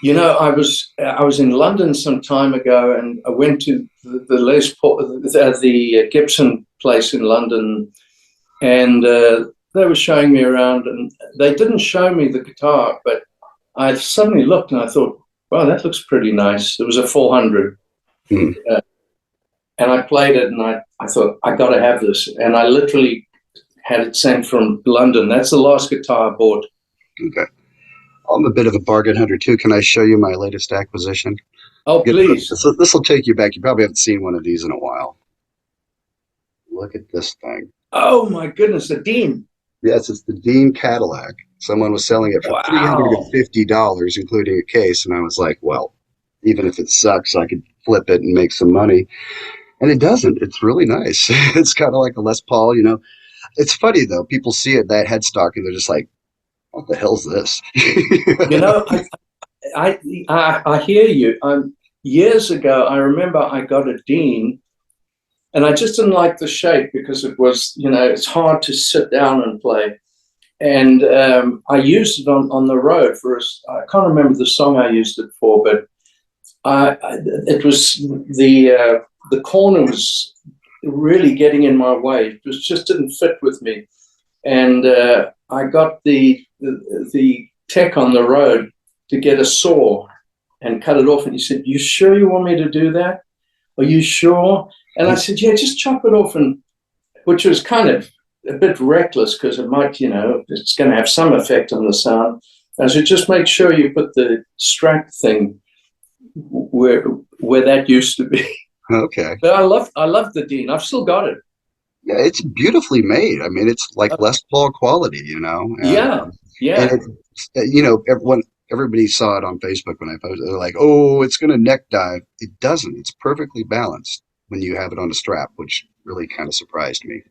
Speaker 2: You know, I was in London some time ago, and I went to the Les Paul, the Gibson place in London, and they were showing me around, and they didn't show me the guitar, but I suddenly looked and I thought, wow, that looks pretty nice. It was a 400.
Speaker 1: Hmm.
Speaker 2: And I played it, and I thought, I got to have this. And I literally had it sent from London. That's the last guitar I bought.
Speaker 1: Okay. I'm a bit of a bargain hunter too. Can I show you my latest acquisition?
Speaker 2: Oh, please.
Speaker 1: This will take you back. You probably haven't seen one of these in a while. Look at this thing.
Speaker 2: Oh, my goodness, a Dean.
Speaker 1: Yes, it's the Dean Cadillac. Someone was selling it for
Speaker 2: Wow.
Speaker 1: $350, including a case. And I was like, well, even if it sucks, I could flip it and make some money. And it doesn't. It's really nice. It's kind of like a Les Paul, It's funny, though. People see it, that headstock, and they're just like, what the hell's this?
Speaker 2: You know, I hear you. Years ago, I remember I got a Dean, and I just didn't like the shape because it was, it's hard to sit down and play. And I used it on the road I can't remember the song I used it for, but it was the corner was really getting in my way. It just didn't fit with me. And I got the tech on the road to get a saw and cut it off. And he said, "You sure you want me to do that? Are you sure?" And I said, "Yeah, just chop it off," and which was kind of a bit reckless because it might, it's going to have some effect on the sound. I said, "Just make sure you put the strap thing where that used to be."
Speaker 1: Okay.
Speaker 2: But I love the Dean. I've still got it.
Speaker 1: Yeah, it's beautifully made. I mean, it's like Les Paul quality,
Speaker 2: Yeah,
Speaker 1: and
Speaker 2: yeah.
Speaker 1: everybody saw it on Facebook when I posted. They're like, "Oh, it's going to neck dive." It doesn't. It's perfectly balanced when you have it on a strap, which really kind of surprised me.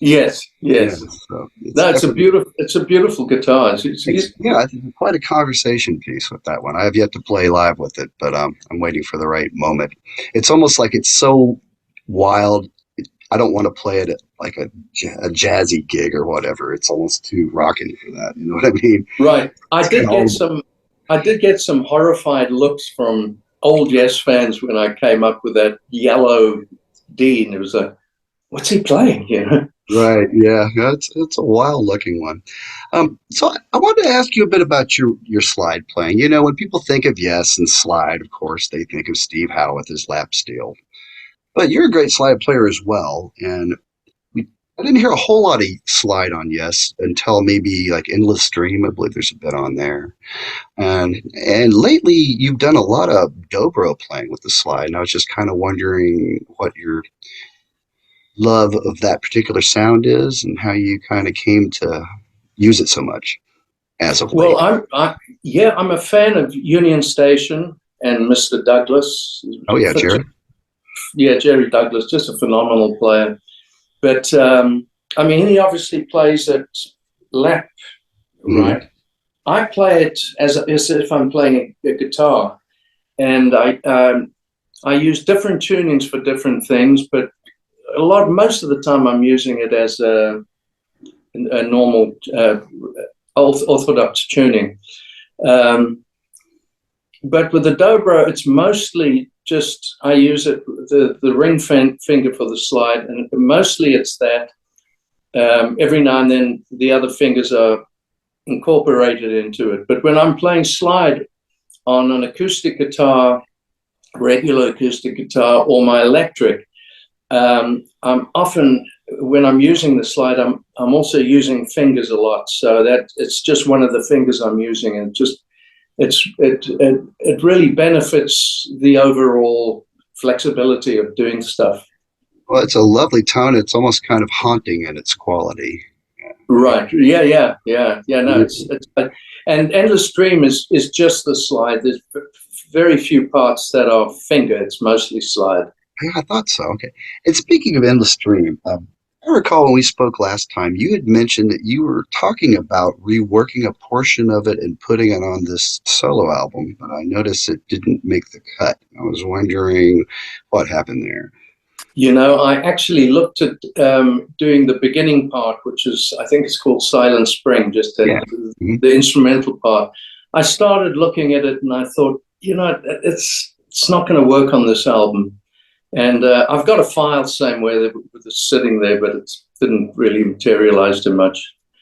Speaker 2: Yes,
Speaker 1: Yeah,
Speaker 2: yes.
Speaker 1: so it's
Speaker 2: No,
Speaker 1: definitely
Speaker 2: it's a beautiful guitar.
Speaker 1: I think quite a conversation piece with that one. I have yet to play live with it, but I'm waiting for the right moment. It's almost like it's so wild. I don't want to play it at like a jazzy gig or whatever. It's almost too rocking for that. You know what I mean?
Speaker 2: Right.
Speaker 1: It's kind of old.
Speaker 2: I did get some horrified looks from old Yes fans when I came up with that yellow Dean. It was what's he playing?
Speaker 1: Right. Yeah. Yeah, it's a wild looking one. So I wanted to ask you a bit about your slide playing. When people think of Yes and slide, of course, they think of Steve Howe with his lap steel. But you're a great slide player as well, and I didn't hear a whole lot of slide on Yes until maybe like Endless Stream. I believe there's a bit on there, and lately you've done a lot of dobro playing with the slide, and I was just kind of wondering what your love of that particular sound is and how you kind of came to use it so much as of
Speaker 2: Well,
Speaker 1: late.
Speaker 2: I'm a fan of Union Station and Mr. Douglas.
Speaker 1: Oh yeah, Jared.
Speaker 2: Yeah, Jerry Douglas, just a phenomenal player. But I mean, he obviously plays it lap,
Speaker 1: Hmm.
Speaker 2: right? I play it as if I'm playing a guitar, and I use different tunings for different things. But most of the time, I'm using it as a normal orthodox tuning. Um, but with the dobro, it's mostly just I use it the ring finger for the slide, and mostly it's that. Every now and then, the other fingers are incorporated into it. But when I'm playing slide on an acoustic guitar, regular acoustic guitar, or my electric, I'm often when I'm using the slide, I'm also using fingers a lot. So that it's just one of the fingers I'm using, and it really benefits the overall flexibility of doing stuff.
Speaker 1: Well, it's a lovely tone. It's almost kind of haunting in its quality.
Speaker 2: Right. Yeah. No, it's and Endless Stream is just the slide. There's very few parts that are finger. It's mostly slide.
Speaker 1: Yeah, I thought so. Okay. And speaking of Endless Stream, I recall when we spoke last time, you had mentioned that you were talking about reworking a portion of it and putting it on this solo album, but I noticed it didn't make the cut. I was wondering what happened there.
Speaker 2: I actually looked at doing the beginning part, which is, I think it's called Silent Spring, just
Speaker 1: Yeah. Hmm.
Speaker 2: the instrumental part. I started looking at it and I thought, it's not going to work on this album. And I've got a file somewhere that was sitting there, but it didn't really materialize too much.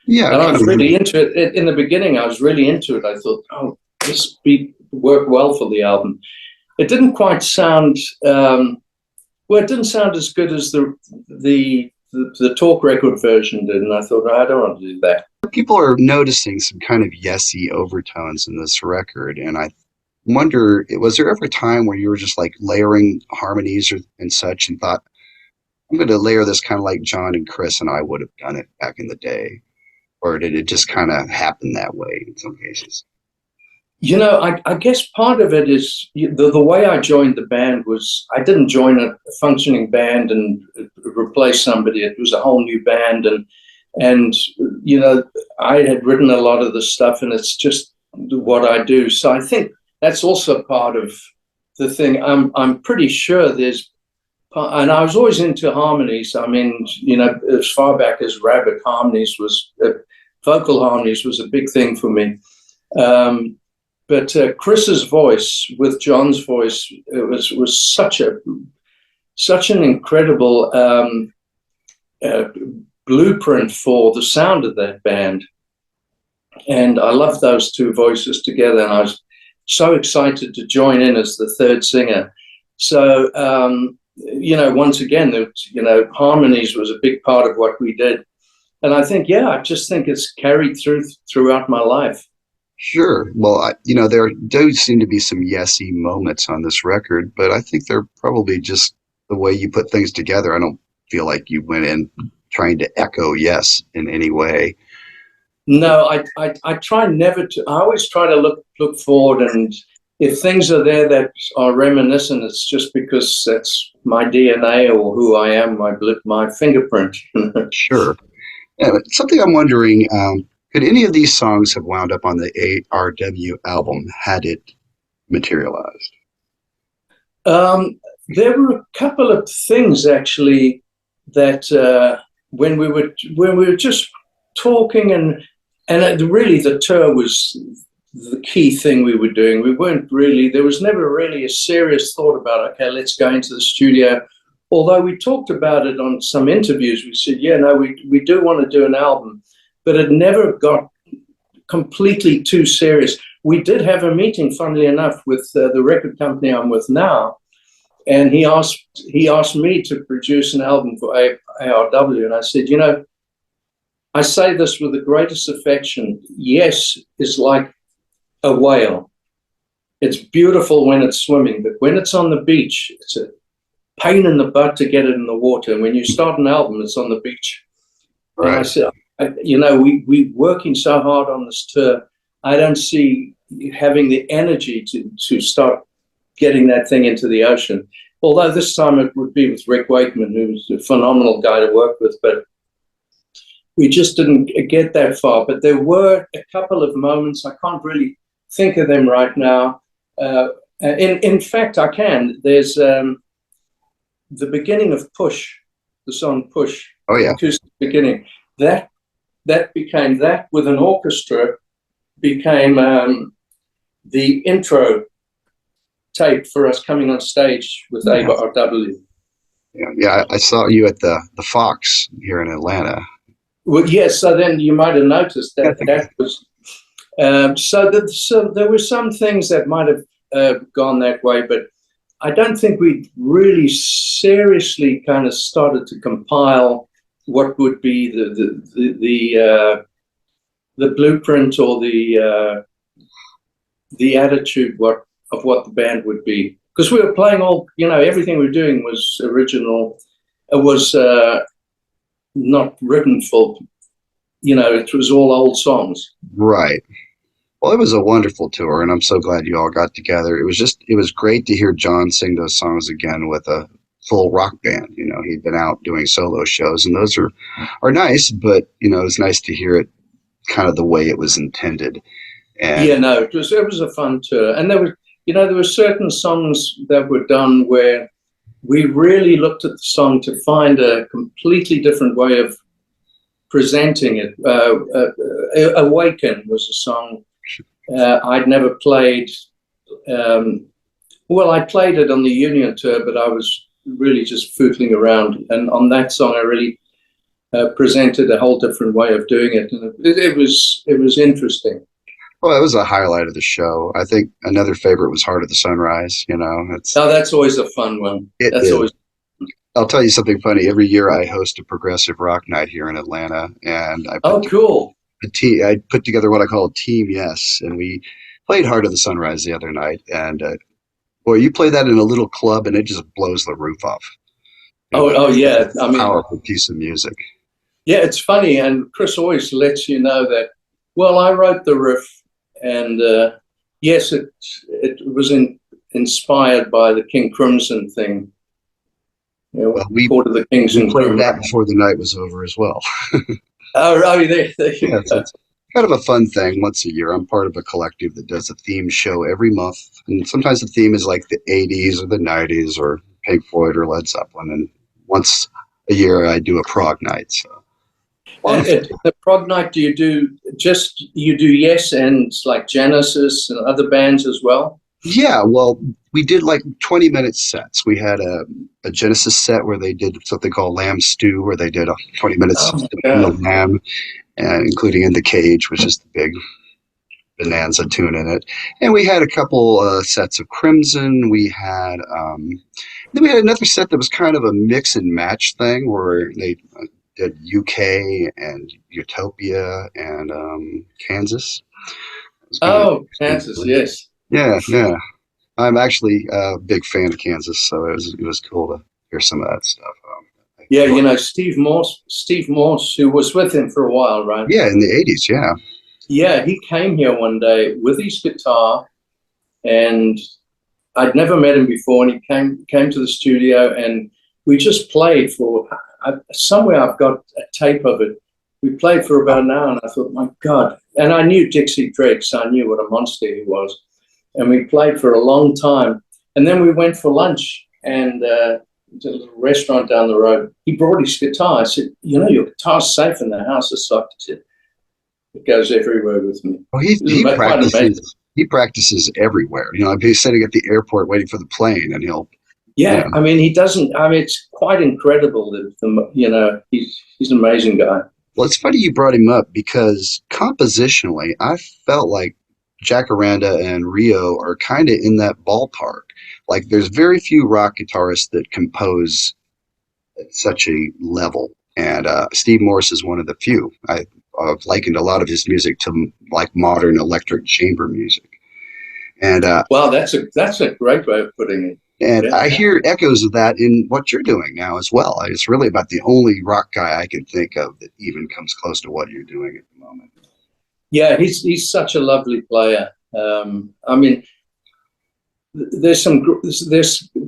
Speaker 1: Yeah, I
Speaker 2: And I
Speaker 1: kind of
Speaker 2: was
Speaker 1: remember.
Speaker 2: really into it. In the beginning, I was really into it. I thought, oh, this beat worked well for the album. It didn't quite sound well, it didn't sound as good as the talk record version did, and I thought, I don't want to do that.
Speaker 1: People are noticing some kind of yesy overtones in this record, and I wonder, was there ever a time where you were just like layering harmonies and such and thought, I'm going to layer this kind of like John and Chris and I would have done it back in the day? Or did it just kind of happen that way in some cases?
Speaker 2: I guess part of it is the way I joined the band was I didn't join a functioning band and replace somebody. It was a whole new band, and I had written a lot of the stuff, and it's just what I do. So I think that's also part of the thing. I'm pretty sure there's and I was always into harmonies. I mean, as far back as Rabbitt, vocal harmonies was a big thing for me. But Chris's voice with John's voice, it was such an incredible blueprint for the sound of that band. And I loved those two voices together, and I was so excited to join in as the third singer. So, once again, harmonies was a big part of what we did. And I think, I just think it's carried throughout my life.
Speaker 1: Sure. Well, there do seem to be some yesy moments on this record, but I think they're probably just the way you put things together. I don't feel like you went in trying to echo yes in any way.
Speaker 2: No, I try never to. I always try to look forward, and if things are there that are reminiscent, it's just because that's my DNA or who I am, my fingerprint.
Speaker 1: Sure. Something I'm wondering, could any of these songs have wound up on the ARW album had it materialized?
Speaker 2: There were a couple of things actually that when we were just talking, and really the tour was the key thing we were doing. There was never really a serious thought about, okay, let's go into the studio. Although we talked about it on some interviews, we said, we do want to do an album, but it never got completely too serious. We did have a meeting, funnily enough, with the record company I'm with now, and he asked me to produce an album for ARW, and I said, I say this with the greatest affection. Yes is like a whale. It's beautiful when it's swimming, but when it's on the beach, it's a pain in the butt to get it in the water. And when you start an album, it's on the beach. Right. And I said, we working so hard on this tour. I don't see having the energy to start getting that thing into the ocean. Although this time it would be with Rick Wakeman, who's a phenomenal guy to work with, but we just didn't get that far. But there were a couple of moments. I can't really think of them right now. In fact, I can. There's the beginning of Push, the song Push.
Speaker 1: Oh, yeah.
Speaker 2: Acoustic beginning. That became, that with an orchestra, became the intro tape for us coming on stage with ARW.
Speaker 1: Yeah, I saw you at the Fox here in Atlanta.
Speaker 2: Well, yes, so then you might have noticed that was... So there were some things that might have gone that way, but I don't think we really seriously kind of started to compile what would be the blueprint or the attitude of what the band would be, because we were playing everything we were doing was original. It was not written for, it was all old songs.
Speaker 1: Right. Well, it was a wonderful tour, and I'm so glad you all got together. It was great to hear John sing those songs again with a full rock band. He'd been out doing solo shows, and those are nice, but it was nice to hear it kind of the way it was intended. And
Speaker 2: it was a fun tour, and there were certain songs that were done where we really looked at the song to find a completely different way of presenting it. Awaken was a song I'd never played. I played it on the Union tour, but I was really just footling around. And on that song, I really presented a whole different way of doing it. And it was interesting.
Speaker 1: Well, it was a highlight of the show. I think another favorite was Heart of the Sunrise.
Speaker 2: That's always a fun one.
Speaker 1: I'll tell you something funny. Every year I host a progressive rock night here in Atlanta, and
Speaker 2: cool.
Speaker 1: I put together what I call Team Yes, and we played Heart of the Sunrise the other night. And boy, you play that in a little club, and it just blows the roof off.
Speaker 2: Yeah, I mean,
Speaker 1: powerful piece of music.
Speaker 2: Yeah, it's funny, and Chris always lets you know that. Well, I wrote the riff, and yes, it was inspired by the King Crimson thing.
Speaker 1: We
Speaker 2: Court of the Kings and
Speaker 1: played that before the night was over as well.
Speaker 2: There you go.
Speaker 1: It's kind of a fun thing once a year. I'm part of a collective that does a theme show every month, and sometimes the theme is like the 80s or the 90s or Pink Floyd or Led Zeppelin. And once a year, I do a prog night. So a lot
Speaker 2: And
Speaker 1: of fun.
Speaker 2: the prog night, do you do Yes and like Genesis and other bands as well?
Speaker 1: Yeah, well, we did like 20-minute sets. We had a Genesis set where they did something called Lamb Stew, where they did a 20 minutes
Speaker 2: Oh my
Speaker 1: in the
Speaker 2: God.
Speaker 1: lamb, and including In the Cage, which is the big Bonanza tune in it. And we had a couple sets of Crimson. Then we had another set that was kind of a mix and match thing where they did UK and Utopia and Kansas. It was kind of
Speaker 2: Oh, Kansas,
Speaker 1: interesting.
Speaker 2: yes.
Speaker 1: Yeah, yeah. I'm actually a big fan of Kansas, so it was cool to hear some of that stuff. I
Speaker 2: Yeah,
Speaker 1: enjoy.
Speaker 2: Steve Morse, who was with him for a while, right?
Speaker 1: Yeah, in the '80s. Yeah.
Speaker 2: Yeah, he came here one day with his guitar, and I'd never met him before, and he came to the studio, and we just played for somewhere. I've got a tape of it. We played for about an hour, and I thought, my God! And I knew Dixie Drake, so I knew what a monster he was. And we played for a long time, and then we went for lunch and to a little restaurant down the road. He brought his guitar. I said, your guitar's safe in the house. It's like, it goes everywhere with me.
Speaker 1: Well, he
Speaker 2: It
Speaker 1: he
Speaker 2: was quite amazing.
Speaker 1: practices he practices everywhere. If he's sitting at the airport waiting for the plane, and he'll, you
Speaker 2: Yeah,
Speaker 1: know,
Speaker 2: I mean, he doesn't. I mean, it's quite incredible that he's an amazing guy.
Speaker 1: well, it's funny you brought him up because compositionally, I felt like Jacaranda and Rio are kind of in that ballpark. Like, there's very few rock guitarists that compose at such a level, and Steve Morse is one of the few. I've likened a lot of his music to like modern electric chamber music, and
Speaker 2: Wow, that's a great way of putting it.
Speaker 1: and
Speaker 2: Yeah,
Speaker 1: I hear echoes of that in what you're doing now as well. It's really about the only rock guy I can think of that even comes close to what you're doing at the moment.
Speaker 2: yeah, he's such a lovely player. I mean, there's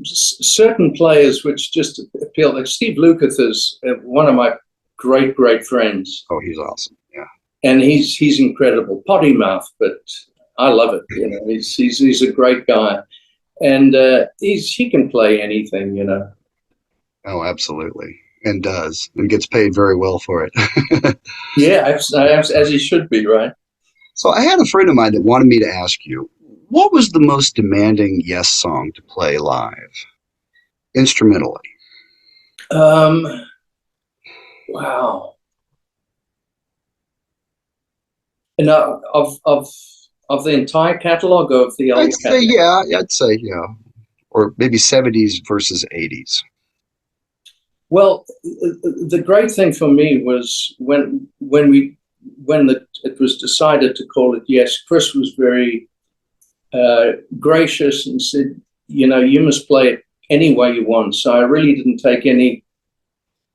Speaker 2: certain players which just appeal. Like Steve Lukather is one of my great friends,
Speaker 1: Oh, he's awesome. Yeah.
Speaker 2: and he's incredible. Potty mouth, but I love it. He's a great guy, and he can play anything.
Speaker 1: Oh, absolutely. And does and gets paid very well for it.
Speaker 2: Yeah, as he should be, right?
Speaker 1: So I had a friend of mine that wanted me to ask you, what was the most demanding Yes song to play live, instrumentally?
Speaker 2: Um, wow. And of the entire catalog or of the
Speaker 1: I'd
Speaker 2: old
Speaker 1: say,
Speaker 2: catalog?
Speaker 1: yeah, I'd say, yeah. Or maybe '70s versus '80s.
Speaker 2: Well, the great thing for me was when it was decided to call it Yes. Chris was very gracious and said, you must play it any way you want. So I really didn't take any.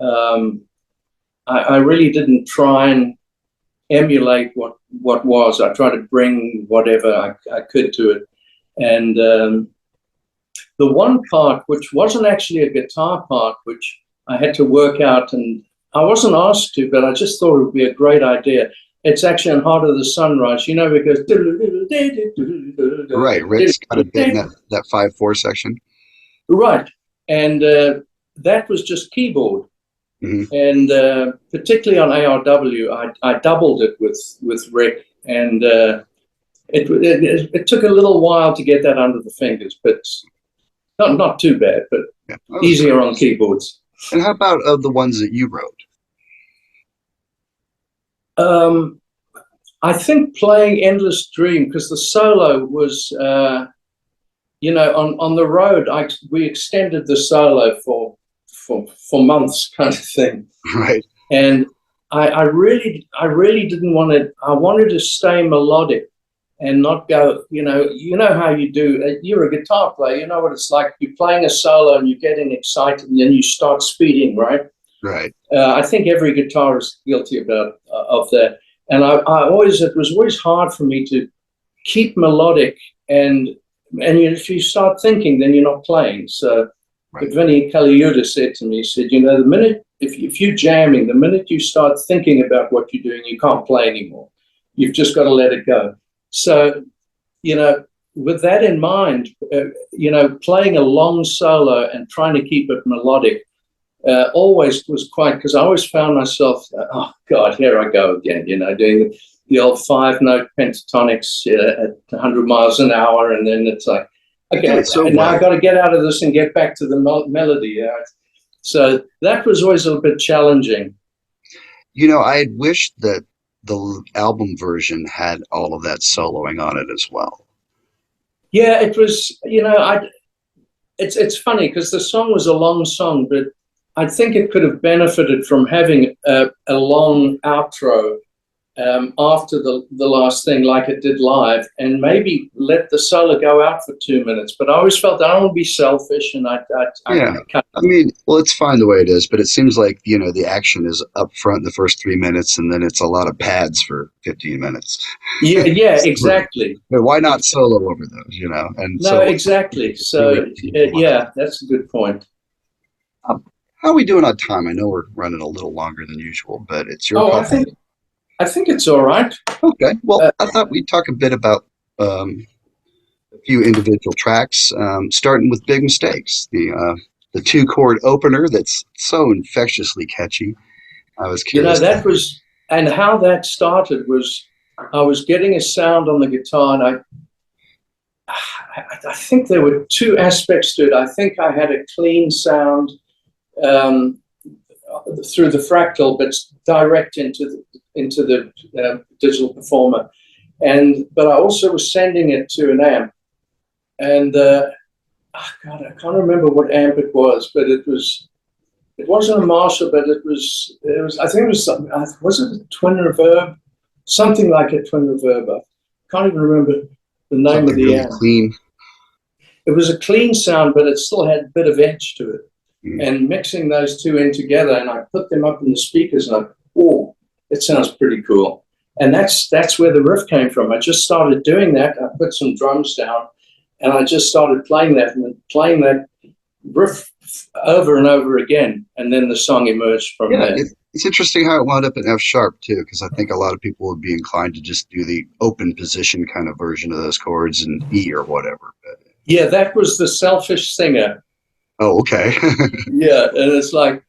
Speaker 2: I really didn't try and emulate what was. I tried to bring whatever I could to it, and the one part which wasn't actually a guitar part, which I had to work out, and I wasn't asked to, but I just thought it would be a great idea. It's actually on Heart of the Sunrise, because
Speaker 1: Right, Rick's got a bit in that 5/4 section.
Speaker 2: right, and that was just keyboard,
Speaker 1: Hmm.
Speaker 2: and particularly on ARW, I doubled it with Rick, and it took a little while to get that under the fingers, but not too bad, but
Speaker 1: Yeah, that was
Speaker 2: easier
Speaker 1: great.
Speaker 2: on keyboards.
Speaker 1: And how about of the ones that you wrote?
Speaker 2: Um, I think playing Endless Dream, because the solo was, on the road, we extended the solo for months, kind of thing.
Speaker 1: Right.
Speaker 2: And I really didn't want it. I wanted to stay melodic and not go. You know how you do. You're a guitar player. You know what it's like. You're playing a solo and you're getting excited, and then you start speeding, right?
Speaker 1: Right.
Speaker 2: I think every guitarist is guilty of that. And it was always hard for me to keep melodic, and if you start thinking, then you're not playing. So
Speaker 1: Right.
Speaker 2: Vinny Caliuta said to me, he said, the minute, if you're jamming, the minute you start thinking about what you're doing, you can't play anymore. You've just got to let it go. So, with that in mind, playing a long solo and trying to keep it melodic always was quite, because I always found myself, oh God, here I go again, doing the old 5-note pentatonics at 100 miles an hour, and then it's like, okay, now I've got to get out of this and get back to the melody. So that was always a little bit challenging.
Speaker 1: I had wished that the album version had all of that soloing on it as well.
Speaker 2: Yeah, it was, it's funny because the song was a long song, but I think it could have benefited from having a long outro after the last thing, like it did live, and maybe let the solo go out for 2 minutes. But I always felt I don't want to be selfish, and I
Speaker 1: mean, well, it's fine the way it is, but it seems like the action is up front in the first 3 minutes, and then it's a lot of pads for 15 minutes.
Speaker 2: Yeah, exactly.
Speaker 1: But why not solo over those? And
Speaker 2: no, exactly. So yeah, that's a good point.
Speaker 1: How are we doing on time? I know we're running a little longer than usual, but it's your call.
Speaker 2: I think it's all right.
Speaker 1: Okay. Well, I thought we'd talk a bit about a few individual tracks, starting with Big Mistakes, the 2-chord opener that's so infectiously catchy. I was curious.
Speaker 2: And how that started was I was getting a sound on the guitar, and I think there were 2 aspects to it. I think I had a clean sound through the fractal, but direct into the digital performer, but I also was sending it to an amp, and God, I can't remember what amp it was, but it wasn't a Marshall, but it was I think it was something. Was it a twin reverb? Something like a twin reverb. I can't even remember the name of the
Speaker 1: really
Speaker 2: amp.
Speaker 1: Clean.
Speaker 2: It was a clean sound, but it still had a bit of edge to it. And mixing those 2 in together, and I put them up in the speakers, and it sounds pretty cool. And that's where the riff came from. I just started doing that. I put some drums down, and I just started playing that riff over and over again, and then the song emerged from there.
Speaker 1: It's interesting how it wound up in F sharp too, because I think a lot of people would be inclined to just do the open position kind of version of those chords in E or whatever. But
Speaker 2: yeah, that was the Selfish Singer.
Speaker 1: Oh, okay.
Speaker 2: Yeah, and it's like,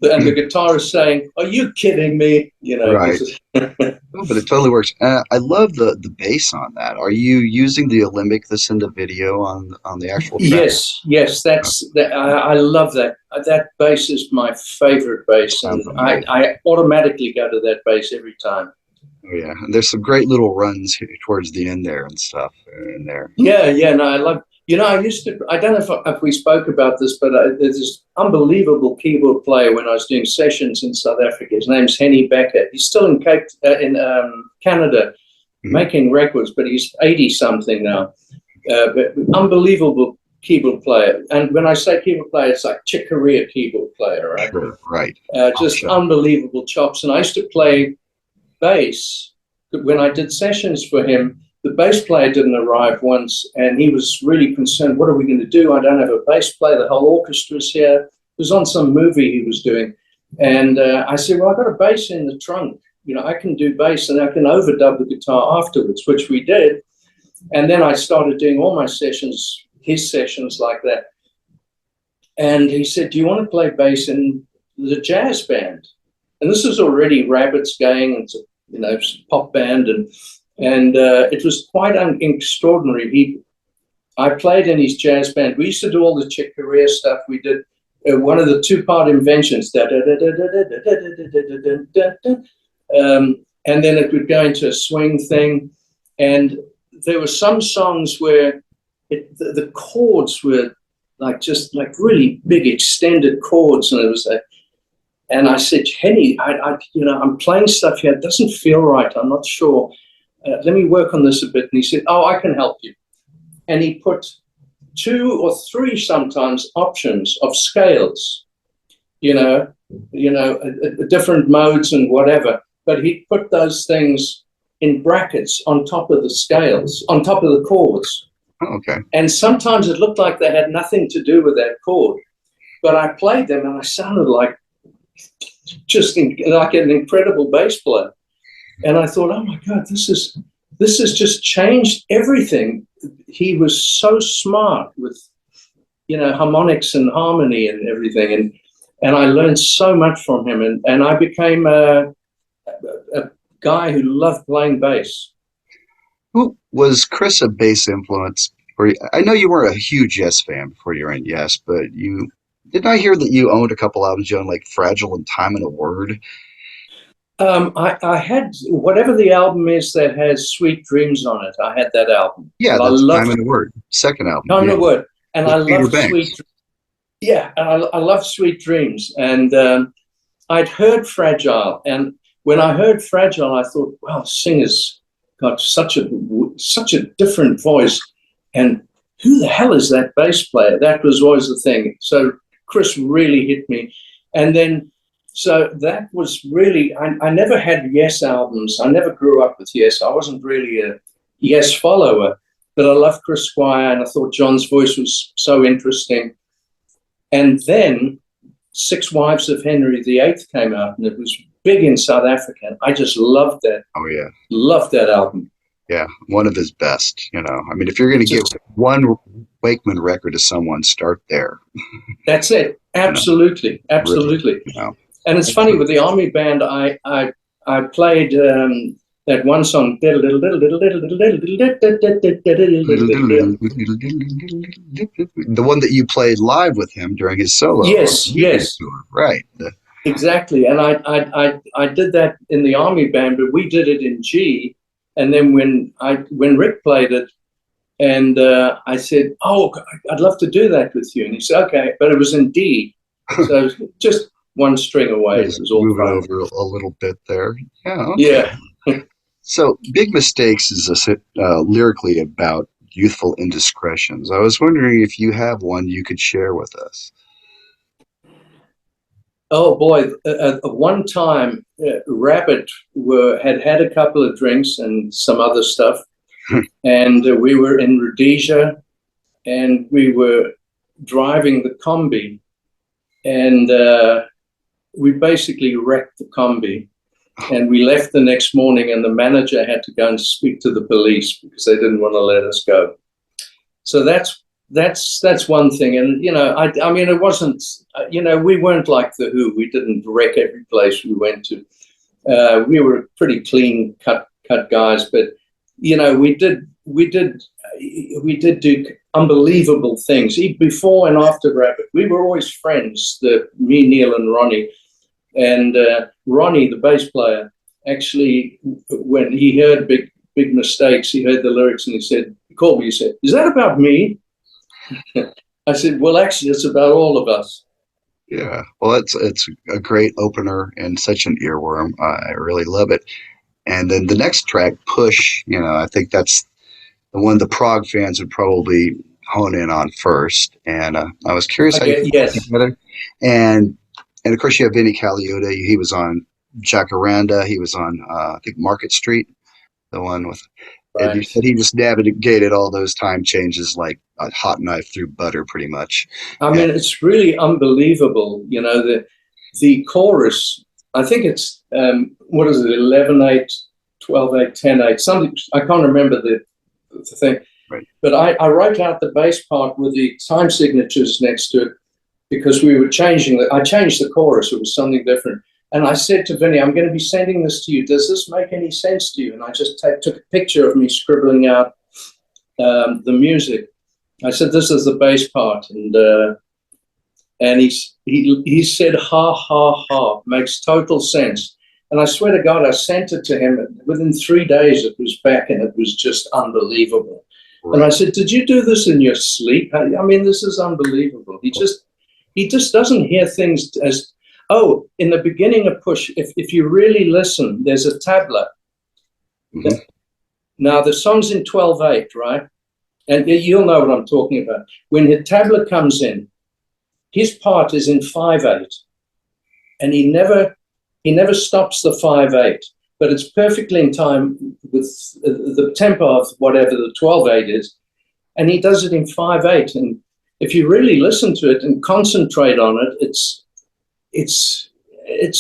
Speaker 2: and the guitar is saying, "Are you kidding me?"
Speaker 1: Right. But it totally works. I love the bass on that. Are you using the Alembic that's in the video on the actual track?
Speaker 2: Yes. I love that. That bass is my favorite bass, and I automatically go to that bass every time.
Speaker 1: Oh yeah, and there's some great little runs towards the end there and stuff in there.
Speaker 2: Yeah. No, I love. I used to. I don't know if we spoke about this, but there's this unbelievable keyboard player when I was doing sessions in South Africa. His name's Henny Becker. He's still in Canada, making records, but he's 80-something now. But unbelievable keyboard player. And when I say keyboard player, it's like Chick Corea keyboard player, right?
Speaker 1: Sure, right.
Speaker 2: Just unbelievable chops. And I used to play bass when I did sessions for him. The bass player didn't arrive once, and he was really concerned. What are we going to do? I don't have a bass player. The whole orchestra's here. It was on some movie he was doing. And I said, well, I've got a bass in the trunk. I can do bass, and I can overdub the guitar afterwards, which we did. And then I started doing all my sessions, his sessions like that. And he said, do you want to play bass in the jazz band? And this is already Rabbitt's gang. It's a pop band, and it was quite extraordinary. I played in his jazz band. We used to do all the Chick Corea stuff. We did one of the 2-part inventions, and then it would go into a swing thing. And there were some songs where the chords were just really big extended chords, and it was and I said, Henny, I'm playing stuff here. It doesn't feel right. I'm not sure. Let me work on this a bit. And he said, oh, I can help you. And he put 2 or 3 sometimes options of scales, different modes and whatever. But he put those things in brackets on top of the scales, on top of the chords.
Speaker 1: Oh, okay.
Speaker 2: And sometimes it looked like they had nothing to do with that chord. But I played them, and I sounded like like an incredible bass player. And I thought, oh my God, this has just changed everything. he was so smart with, harmonics and harmony and everything. And I learned so much from him. And I became a guy who loved playing bass.
Speaker 1: Who was Chris a bass influence for you? I know you weren't a huge Yes fan before you were in Yes, but didn't I hear that you owned a couple albums? You owned like Fragile and Time and a Word.
Speaker 2: I had whatever the album is that has Sweet Dreams on it. I had that album,
Speaker 1: Yeah,
Speaker 2: and I
Speaker 1: that's Time
Speaker 2: loved
Speaker 1: and a Word, second album.
Speaker 2: Time
Speaker 1: Yeah,
Speaker 2: the Word, and I
Speaker 1: with Peter
Speaker 2: loved
Speaker 1: Banks.
Speaker 2: I loved Sweet Dreams, and I'd heard Fragile, and when I heard Fragile, I thought, wow, singer's got such a different voice, and who the hell is that bass player? That was always the thing. So Chris really hit me, and then. So that was really, I never had Yes albums. I never grew up with Yes. I wasn't really a Yes follower, but I loved Chris Squire and I thought John's voice was so interesting. And then Six Wives of Henry VIII came out and it was big in South Africa. I just loved that.
Speaker 1: Oh yeah,
Speaker 2: Loved that album.
Speaker 1: yeah, one of his best. I mean, if you're going to give one Wakeman record to someone, start there.
Speaker 2: That's it. Absolutely.
Speaker 1: Really,
Speaker 2: Absolutely.
Speaker 1: you know.
Speaker 2: And it's funny with the Army Band, I played that one song.
Speaker 1: The one that you played live with him during his solo
Speaker 2: Yes, yes,
Speaker 1: tour, right?
Speaker 2: exactly. And I did that in the Army Band, but we did it in G. And then when Rick played it, and I said, "Oh, I'd love to do that with you," and he said, "Okay," but it was in D, so just one string away. It was all
Speaker 1: Move it
Speaker 2: fun.
Speaker 1: over a little bit there. Yeah. Okay.
Speaker 2: Yeah.
Speaker 1: So, Big Mistakes is lyrically about youthful indiscretions. I was wondering if you have one you could share with us.
Speaker 2: Oh boy! At one time, Rabbitt had a couple of drinks and some other stuff, and we were in Rhodesia, and we were driving the combi, and we basically wrecked the combi. And we left the next morning, and the manager had to go and speak to the police because they didn't want to let us go. So that's one thing. And I mean, it wasn't. We weren't like the Who. We didn't wreck every place we went to. We were pretty clean cut guys, but we did do unbelievable things. Before and after Rabbitt, we were always friends. Me, Neil, and Ronnie. And Ronnie, the bass player, actually, when he heard Big Mistakes, he heard the lyrics and he called me, he said, "Is that about me?" I said, "Well, actually, it's about all of us."
Speaker 1: Yeah, well, it's a great opener and such an earworm. I really love it. And then the next track, Push, I think that's the one the prog fans would probably hone in on first. And I was curious how you put that
Speaker 2: Yes.
Speaker 1: together. And of course, you have Vinny Colaiuta. He was on Jacaranda. He was on, I think, Market Street, the one with. And you
Speaker 2: Right.
Speaker 1: said he just navigated all those time changes like a hot knife through butter, pretty much.
Speaker 2: I
Speaker 1: And
Speaker 2: mean, it's really unbelievable. The chorus, I think it's, what is it, 11/8, 12/8, 10/8, something, I can't remember the thing.
Speaker 1: right.
Speaker 2: But I wrote out the bass part with the time signatures next to it because we were I changed the chorus. It was something different. And I said to Vinny, "I'm going to be sending this to you. Does this make any sense to you?" And I just took a picture of me scribbling out the music. I said, "This is the bass part." And he said, "Ha, ha, ha, makes total sense." And I swear to God, I sent it to him. Within 3 days, it was back, and it was just unbelievable.
Speaker 1: Right.
Speaker 2: And I said, "Did you do this in your sleep?" I mean, this is unbelievable. He just doesn't hear things as, oh, in the beginning of Push, if you really listen, there's a tabla.
Speaker 1: Mhm.
Speaker 2: Now, the song's in 12/8, right? And you'll know what I'm talking about. When the tabla comes in, his part is in 5/8. And he never stops the 5/8, but it's perfectly in time with the tempo of whatever the 12/8 is. And he does it in 5/8. And if you really listen to it and concentrate on it, it's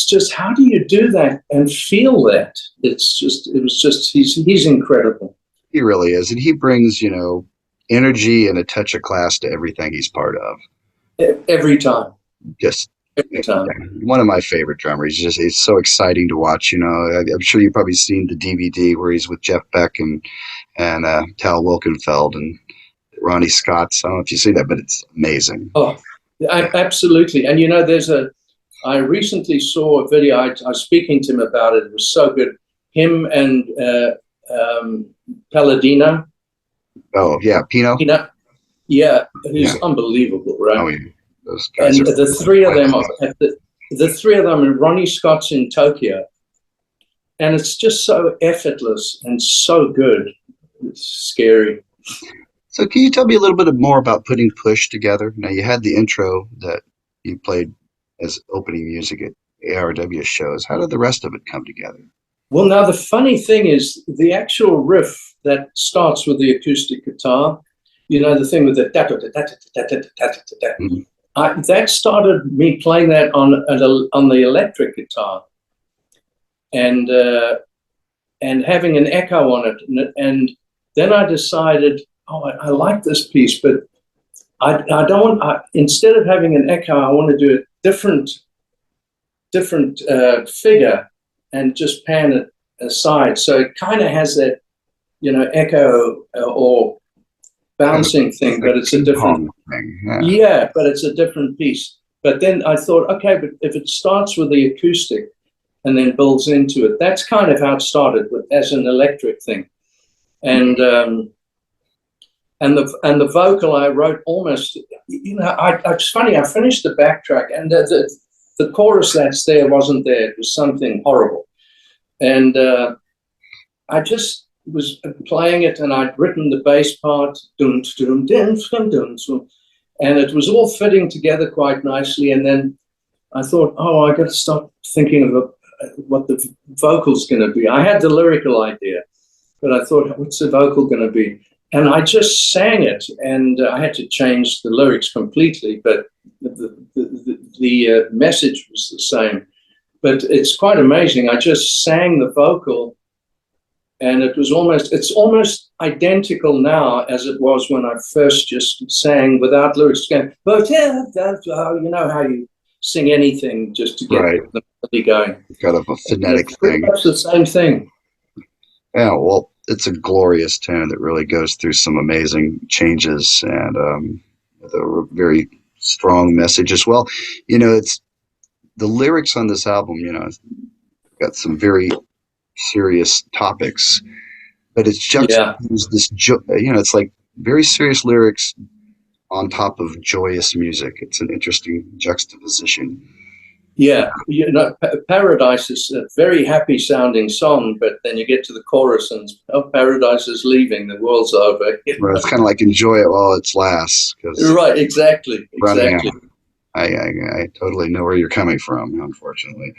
Speaker 2: just, how do you do that and feel that? It was just, he's incredible.
Speaker 1: He really is. And he brings, energy and a touch of class to everything he's part of.
Speaker 2: Every time,
Speaker 1: Just
Speaker 2: every
Speaker 1: yeah,
Speaker 2: time.
Speaker 1: one of my favorite drummers. He's so exciting to watch. I'm sure you've probably seen the DVD where he's with Jeff Beck and Tal Wilkenfeld and Ronnie Scott. I don't know if you see that, but it's amazing.
Speaker 2: Oh, absolutely. And I recently saw a video. I was speaking to him about it. It was so good. Him and Palladino.
Speaker 1: Oh yeah, Pino.
Speaker 2: Yeah,
Speaker 1: Yeah.
Speaker 2: who's unbelievable,
Speaker 1: Oh
Speaker 2: right?
Speaker 1: yeah. Those guys
Speaker 2: And
Speaker 1: are.
Speaker 2: the three of them are the three of them, and Ronnie Scott's in Tokyo, and it's just so effortless and so good. It's scary.
Speaker 1: So can you tell me a little bit more about putting Push together? Now you had the intro that you played as opening music at ARW shows. How did the rest of it come together?
Speaker 2: Well, now the funny thing is the actual riff that starts with the acoustic guitar. The thing with the da da da da da da da da
Speaker 1: Mhm.
Speaker 2: da. That started me playing that on the electric guitar, and having an echo on it, and then I decided, oh, I like this piece, but I don't want. Instead of having an echo, I want to do a different figure and just pan it aside. So it kind of has that, echo or
Speaker 1: Kind of
Speaker 2: bouncing thing,
Speaker 1: like
Speaker 2: but it's a
Speaker 1: ping
Speaker 2: different.
Speaker 1: pong thing. Yeah.
Speaker 2: Yeah, but it's a different piece. But then I thought, okay, but if it starts with the acoustic and then builds into it, that's kind of how it started as an electric thing. And the vocal I wrote almost, it's funny. I finished the backtrack, and the chorus that's there wasn't there. It was something horrible, and I just was playing it, and I'd written the bass part, dun dun dun dun dun dun, and it was all fitting together quite nicely. And then I thought, oh, I got to start thinking of what the vocal's going to be. I had the lyrical idea, but I thought, what's the vocal going to be? And I just sang it, and I had to change the lyrics completely, but the message was the same. But it's quite amazing. I just sang the vocal, and it's almost identical now as it was when I first just sang without lyrics. But you know how you sing anything just to get
Speaker 1: Right.
Speaker 2: the melody going.
Speaker 1: Kind of a phonetic
Speaker 2: It's pretty
Speaker 1: thing.
Speaker 2: much the same thing.
Speaker 1: Yeah, well, it's a glorious tune that really goes through some amazing changes and with a very strong message as well. It's the lyrics on this album, got some very serious topics, but it's
Speaker 2: Yeah.
Speaker 1: juxtaposed it's like very serious lyrics on top of joyous music. It's an interesting juxtaposition.
Speaker 2: Yeah, Paradise is a very happy sounding song, but then you get to the chorus and Paradise is leaving, the world's over.
Speaker 1: Where it's kind of like enjoy it while it lasts, because
Speaker 2: Right, exactly.
Speaker 1: running out. I totally know where you're coming from, unfortunately.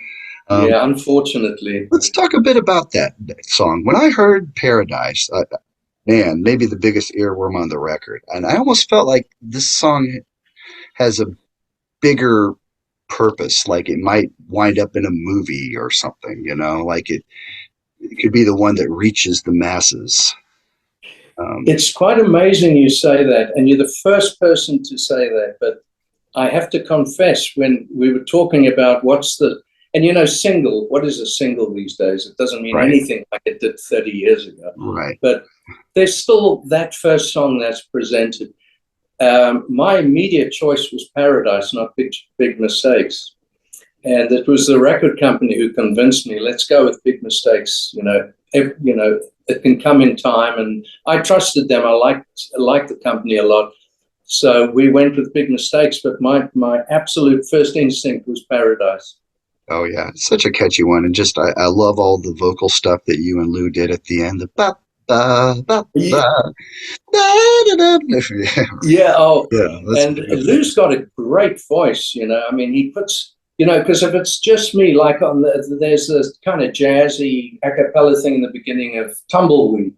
Speaker 2: Yeah, unfortunately.
Speaker 1: Let's talk a bit about that song. When I heard Paradise, man, maybe the biggest earworm on the record. And I almost felt like this song has a bigger purpose, like it might wind up in a movie or something, like it could be the one that reaches the masses.
Speaker 2: It's quite amazing you say that, and you're the first person to say that, but I have to confess, when we were talking about single, what is a single these days? It doesn't mean
Speaker 1: Right.
Speaker 2: anything like it did 30 years ago.
Speaker 1: Right.
Speaker 2: But there's still that first song that's presented. My immediate choice was Paradise, not Big Mistakes. And it was the record company who convinced me, let's go with Big Mistakes. It can come in time. And I trusted them. I liked the company a lot. So we went with Big Mistakes, but my absolute first instinct was Paradise.
Speaker 1: Oh yeah, it's such a catchy one, and just I love all the vocal stuff that you and Lou did at the end. The ba ba ba
Speaker 2: Yeah.
Speaker 1: ba da, da, da.
Speaker 2: Yeah. Oh,
Speaker 1: Yeah, that's
Speaker 2: and
Speaker 1: beautiful.
Speaker 2: Lou's got a great voice. I mean, he puts, because if it's just me, like there's this kind of jazzy a cappella thing in the beginning of Tumbleweed.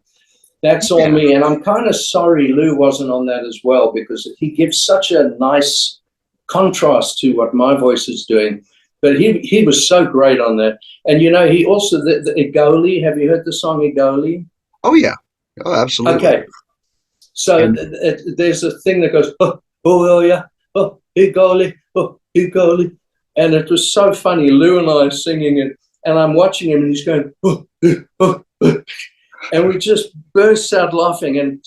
Speaker 2: That's all
Speaker 1: Yeah.
Speaker 2: me, and I'm kind of sorry Lou wasn't on that as well, because he gives such a nice contrast to what my voice is doing. But he was so great on that. And he also the Igoli. Have you heard the song Igoli?
Speaker 1: Oh yeah, oh absolutely.
Speaker 2: Okay. So
Speaker 1: And
Speaker 2: there's a thing that goes, oh yeah, he goalie, he goalie. And it was so funny. Lou and I are singing it, and I'm watching him, and he's going, and we just burst out laughing. And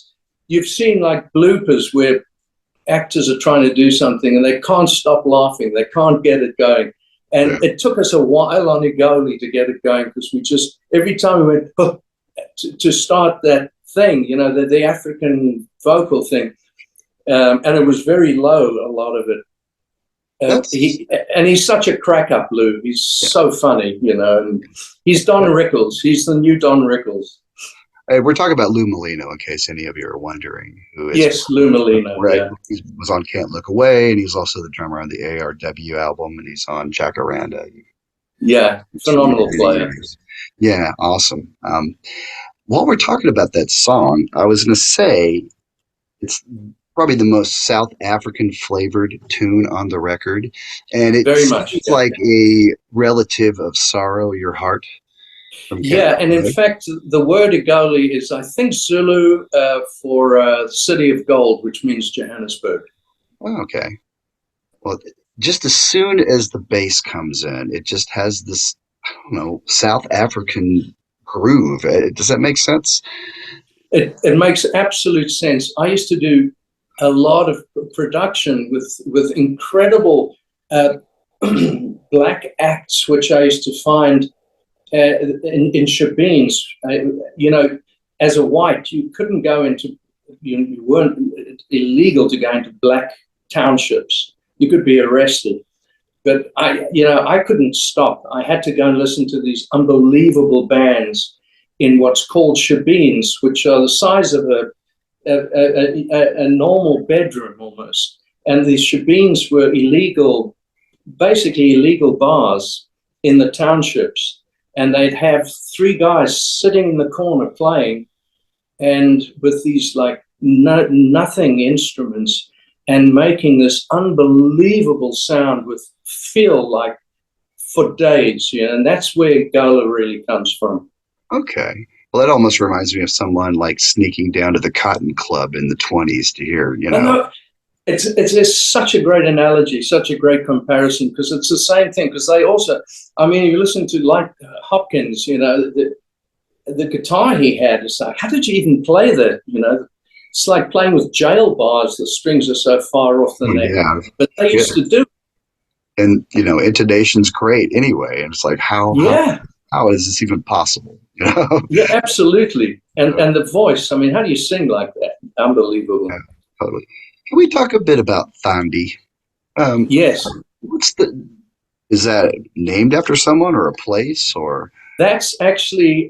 Speaker 2: you've seen like bloopers where actors are trying to do something and they can't stop laughing. They can't get it going. And it took us a while on a goalie to get it going because we just, every time we went, to start that thing, the African vocal thing. And it was very low, a lot of it. He's such a crack up, Lou. He's so funny, and he's Don Rickles. He's the new Don Rickles.
Speaker 1: We're talking about Lou Molino, in case any of you are wondering who is.
Speaker 2: Yes, Lou Molino.
Speaker 1: Right.
Speaker 2: Yeah.
Speaker 1: He was on Can't Look Away, and he's also the drummer on the ARW album, and he's on Jacaranda.
Speaker 2: Yeah, phenomenal player.
Speaker 1: Yeah, awesome. While we're talking about that song, I was going to say it's probably the most South African flavored tune on the record, and it
Speaker 2: very
Speaker 1: seems
Speaker 2: much
Speaker 1: like a relative of Sorrow Your Heart.
Speaker 2: Yeah, and in fact, the word Egoli is, I think, Zulu for City of Gold, which means Johannesburg.
Speaker 1: Oh, okay. Well, just as soon as the bass comes in, it just has this, I don't know, South African groove. Does that make sense?
Speaker 2: It makes absolute sense. I used to do a lot of production with incredible black acts, which I used to find in shebeens. As a white, you couldn't go into, you weren't illegal to go into black townships. You could be arrested. But I couldn't stop. I had to go and listen to these unbelievable bands in what's called shebeens, which are the size of a normal bedroom almost. And these shebeens were basically illegal bars in the townships. And they'd have three guys sitting in the corner playing, and with these like nothing instruments, and making this unbelievable sound with feel like for days, and that's where Gola really comes from.
Speaker 1: Okay. Well, that almost reminds me of someone like sneaking down to the Cotton Club in the 1920s to hear,
Speaker 2: No, it's such a great analogy, such a great comparison, because it's the same thing. Because they also, you listen to like Hopkins, the guitar he had. It's like, how did you even play that? It's like playing with jail bars. The strings are so far off the neck.
Speaker 1: Yeah.
Speaker 2: But they used to do.
Speaker 1: And intonation's great anyway. And it's like, how is this even possible?
Speaker 2: Yeah, absolutely. And the voice. How do you sing like that? Unbelievable.
Speaker 1: Yeah, totally. Can we talk a bit about Thandi?
Speaker 2: Yes.
Speaker 1: Is that named after someone or a place or?
Speaker 2: That's actually,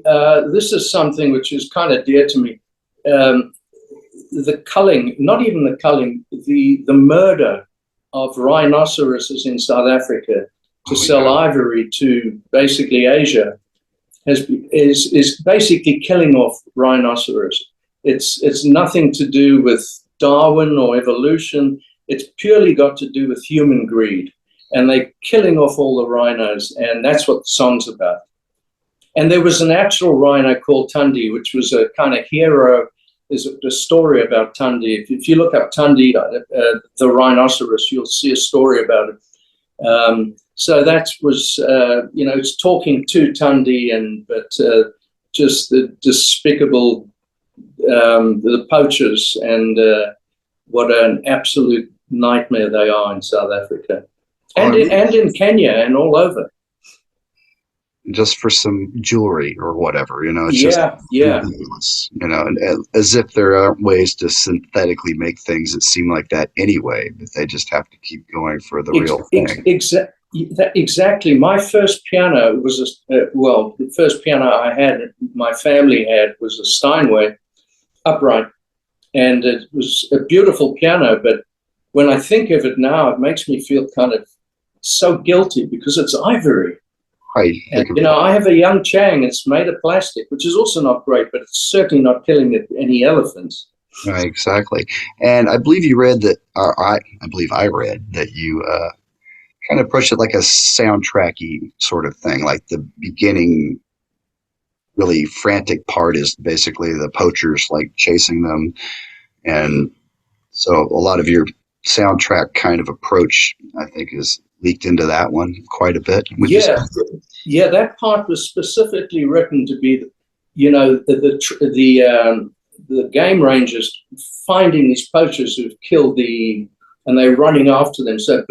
Speaker 2: this is something which is kind of dear to me. The culling, not even the culling, the murder of rhinoceroses in South Africa to sell ivory to basically Asia is basically killing off rhinoceros. It's nothing to do with Darwin or evolution. It's purely got to do with human greed, and they're killing off all the rhinos, and that's what the song's about. And there was an actual rhino called Thandi, which was a kind of hero. There's a story about Thandi. If you look up Thandi, the rhinoceros, you'll see a story about it. So that was, it's talking to Thandi, but just the despicable, the poachers, and what an absolute nightmare they are in South Africa, and in Kenya and all over.
Speaker 1: Just for some jewelry or whatever, it's
Speaker 2: just
Speaker 1: ridiculous, and as if there aren't ways to synthetically make things that seem like that anyway, but they just have to keep going for the real thing.
Speaker 2: Exactly. My first piano was the first piano I had, my family had, was a Steinway upright, and it was a beautiful piano. But when I think of it now, it makes me feel kind of so guilty because it's ivory.
Speaker 1: Right.
Speaker 2: And, I have a young Chang. It's made of plastic, which is also not great, but it's certainly not killing any elephants.
Speaker 1: Right, exactly. And I believe you read that, or I believe I read that you kind of push it like a soundtracky sort of thing, like the beginning really frantic part is basically the poachers like chasing them, And so a lot of your soundtrack kind of approach, I think, is leaked into that one quite a bit. Would you say?
Speaker 2: Yeah, yeah, that part was specifically written to be, the game rangers finding these poachers who've killed and they're running after them. So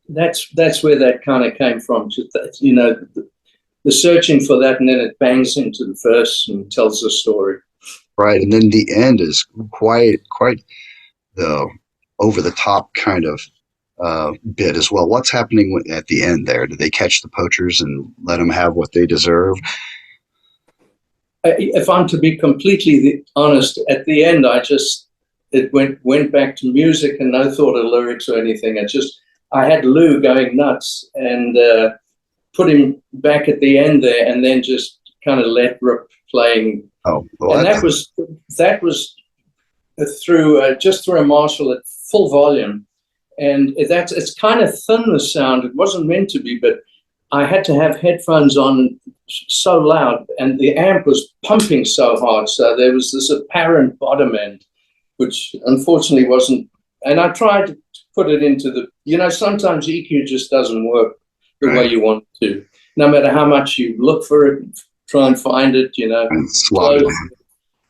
Speaker 2: that's where that kind of came from. The searching for that, and then it bangs into the verse and tells the story.
Speaker 1: Right, and then the end is quite the over the top kind of bit as well. What's happening at the end there? Do they catch the poachers and let them have what they deserve?
Speaker 2: If I'm to be completely honest, at the end, it went back to music and no thought of lyrics or anything. I had Lou going nuts and put him back at the end there, and then just kind of let rip playing.
Speaker 1: Oh, well,
Speaker 2: and that was through a Marshall at full volume, and it's kind of thin, the sound. It wasn't meant to be, but I had to have headphones on so loud, and the amp was pumping so hard, so there was this apparent bottom end, which unfortunately wasn't. And I tried to put it into sometimes EQ just doesn't work the way you want it to. No matter how much you look for it, try and find it,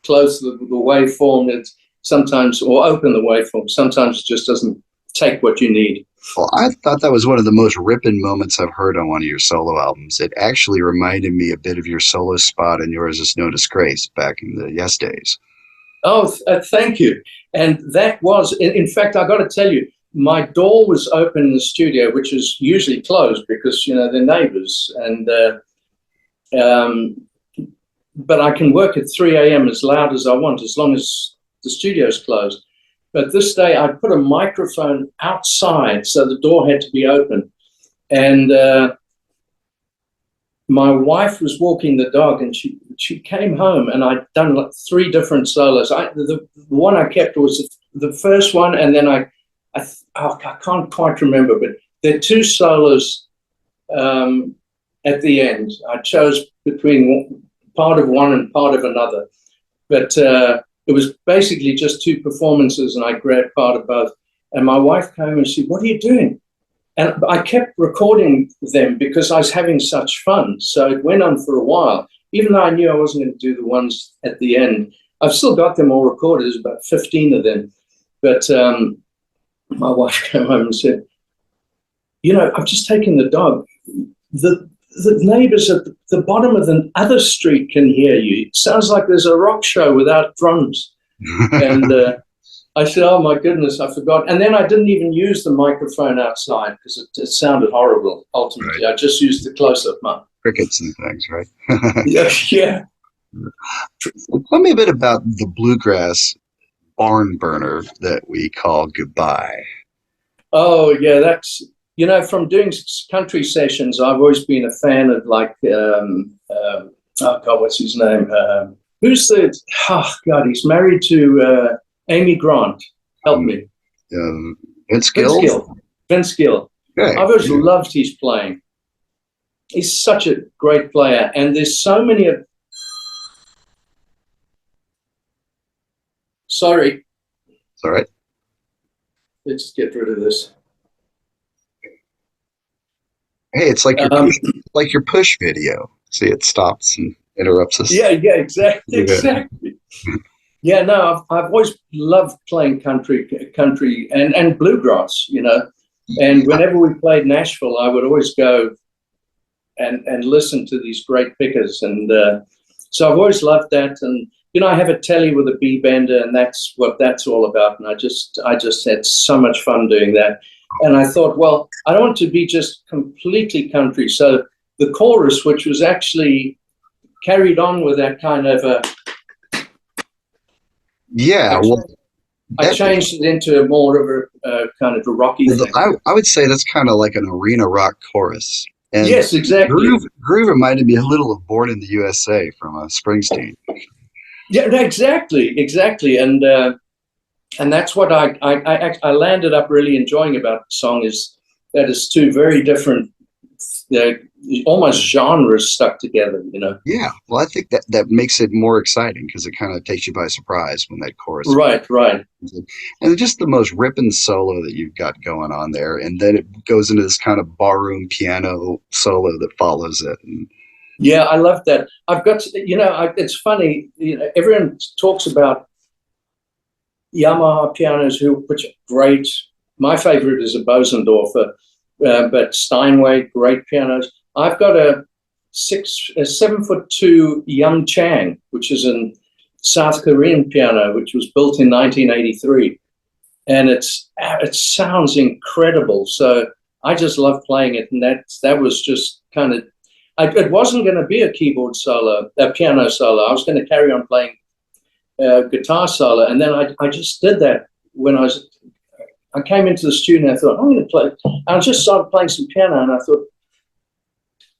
Speaker 2: close the waveform. It's sometimes, or open the waveform. Sometimes it just doesn't take what you need.
Speaker 1: Well, I thought that was one of the most ripping moments I've heard on one of your solo albums. It actually reminded me a bit of your solo spot in Yours Is No Disgrace back in the Yes days.
Speaker 2: Oh, thank you. And that was, in fact, I got to tell you, my door was open in the studio, which is usually closed because, they're neighbors. And but I can work at 3 a.m. as loud as I want, as long as the studio's closed. But this day I put a microphone outside, so the door had to be open. And my wife was walking the dog, and she came home, and I'd done like 3 different solos. The one I kept was the first one, and then I can't quite remember, but there are 2 solos at the end. I chose between part of one and part of another, but it was basically just 2 performances, and I grabbed part of both. And my wife came and said, "What are you doing?" And I kept recording them because I was having such fun. So it went on for a while, even though I knew I wasn't going to do the ones at the end. I've still got them all recorded. There's about 15 of them. But my wife came home and said, "I've just taken the dog. The neighbors at the bottom of the other street can hear you. It sounds like there's a rock show without drums." And I said, "Oh my goodness, I forgot." And then I didn't even use the microphone outside because it sounded horrible. Ultimately, right. I just used the close-up mic.
Speaker 1: Crickets and things, right?
Speaker 2: Yeah.
Speaker 1: Tell me a bit about the bluegrass barn burner that we call Goodbye.
Speaker 2: Oh yeah, that's from doing country sessions, I've always been a fan of what's his name? He's married to Amy Grant. Help me.
Speaker 1: Vince Gill.
Speaker 2: Vince Gill.
Speaker 1: Okay.
Speaker 2: I've always loved his playing. He's such a great player, and there's so many of. Sorry.
Speaker 1: It's all right.
Speaker 2: Let's get rid of this.
Speaker 1: Hey, it's like your push video. See, it stops and interrupts us.
Speaker 2: Yeah, exactly. Yeah, no, I've always loved playing country and bluegrass, And whenever we played Nashville, I would always go and listen to these great pickers, and so I've always loved that. And I have a telly with a B bender, and that's what that's all about. And I just had so much fun doing that. And I thought, well, I don't want to be just completely country. So the chorus, which was actually carried on with that kind of a.
Speaker 1: Yeah,
Speaker 2: I changed it into more of a kind of a rocky thing.
Speaker 1: I would say that's kind of like an arena rock chorus. And
Speaker 2: yes, exactly.
Speaker 1: Groove reminded me a little of Born in the USA from Springsteen.
Speaker 2: Yeah, exactly. And that's what I landed up really enjoying about the song, is that it's 2 very different almost genres stuck together, you know.
Speaker 1: Yeah, well, I think that makes it more exciting because it kind of takes you by surprise when that chorus
Speaker 2: Right, right.
Speaker 1: comes in. And just the most ripping solo that you've got going on there, and then it goes into this kind of barroom piano solo that follows it. And
Speaker 2: Yeah, I love that. I've got, you know, it's funny, you know, everyone talks about Yamaha pianos, which are great. My favorite is a Bosendorfer, but Steinway, great pianos. I've got a 7'2" Young Chang, which is a South Korean piano, which was built in 1983, and it sounds incredible. So I just love playing it, and that was just kind of. It wasn't going to be a keyboard solo, a piano solo. I was going to carry on playing guitar solo, and then I just did that when I came into the studio. And I thought, I'm going to play. I just started playing some piano, and I thought,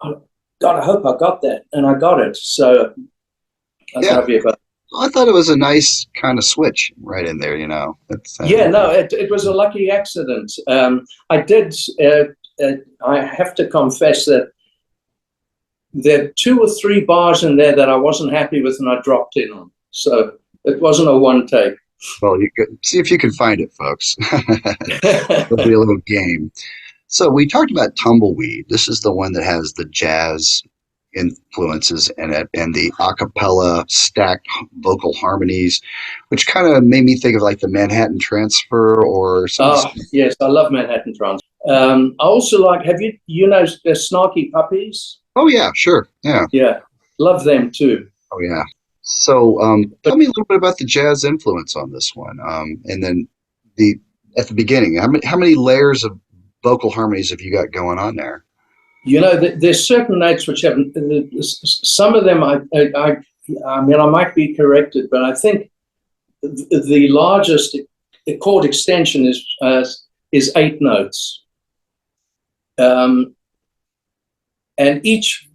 Speaker 2: oh, God, I hope I got that, and I got it. So I
Speaker 1: yeah,
Speaker 2: thought, yeah, but
Speaker 1: I thought it was a nice kind of switch right in there. You know, it's
Speaker 2: yeah, no, it was a lucky accident. I did. I have to confess that there are 2 or 3 bars in there that I wasn't happy with, and I dropped in on. So it wasn't a one take.
Speaker 1: well, you could see if you can find it, folks. It'll be a little game. So we talked about Tumbleweed. This is the one that has the jazz influences in it and the a cappella stacked vocal harmonies, which kind of made me think of like the Manhattan Transfer or
Speaker 2: Oh,
Speaker 1: something.
Speaker 2: yes, I love Manhattan Trance. I also like, you know, the Snarky Puppies?
Speaker 1: Oh yeah, sure. Yeah.
Speaker 2: Yeah, love them too.
Speaker 1: Oh yeah. So
Speaker 2: But
Speaker 1: tell me a little bit about the jazz influence on this one. And then the at the beginning, how many layers of vocal harmonies have you got going on there?
Speaker 2: you know, there's certain notes which have some of them. I mean, I might be corrected, but I think the largest chord extension is 8 notes, and each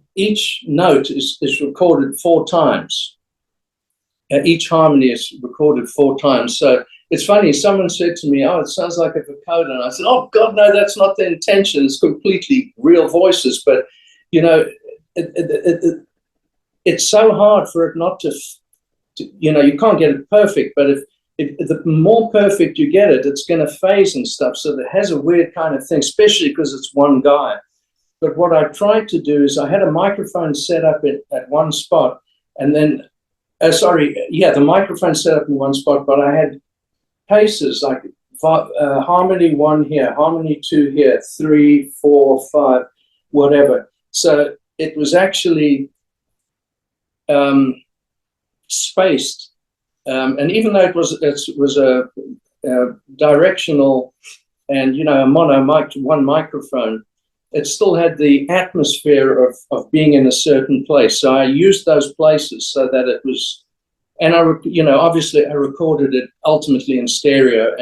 Speaker 2: note is recorded 4 times. Each harmony is recorded 4 times. So it's funny. Someone said to me, "Oh, it sounds like a vocoder," and I said, "Oh God, no, that's not the intention. It's completely real voices." But you know, it's so hard for it not to. You know, you can't get it perfect. But if the more perfect you get it, it's going to phase and stuff. So it has a weird kind of thing, especially because it's one guy. But what I tried to do is I had a microphone set up at one spot, and then. The microphone set up in one spot, but I had paces like harmony 1 here, harmony 2 here, 3, 4, 5, whatever. So it was actually spaced, and even though it was a directional and a mono mic, one microphone, it still had the atmosphere of being in a certain place. So I used those places so that it was, and obviously I recorded it ultimately in stereo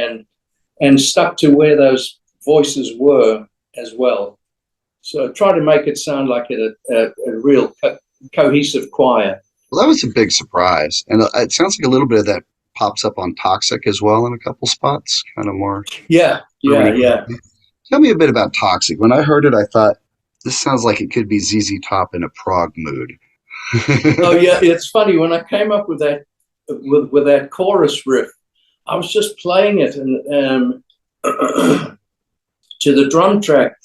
Speaker 2: and stuck to where those voices were as well. So try to make it sound like a real cohesive choir.
Speaker 1: Well, that was a big surprise, and it sounds like a little bit of that pops up on Toxic as well in a couple spots, kind of more.
Speaker 2: Yeah.
Speaker 1: Tell me a bit about Toxic. When I heard it, I thought this sounds like it could be ZZ Top in a prog mood.
Speaker 2: Oh yeah, it's funny when I came up with that with that chorus riff. I was just playing it and to the drum track,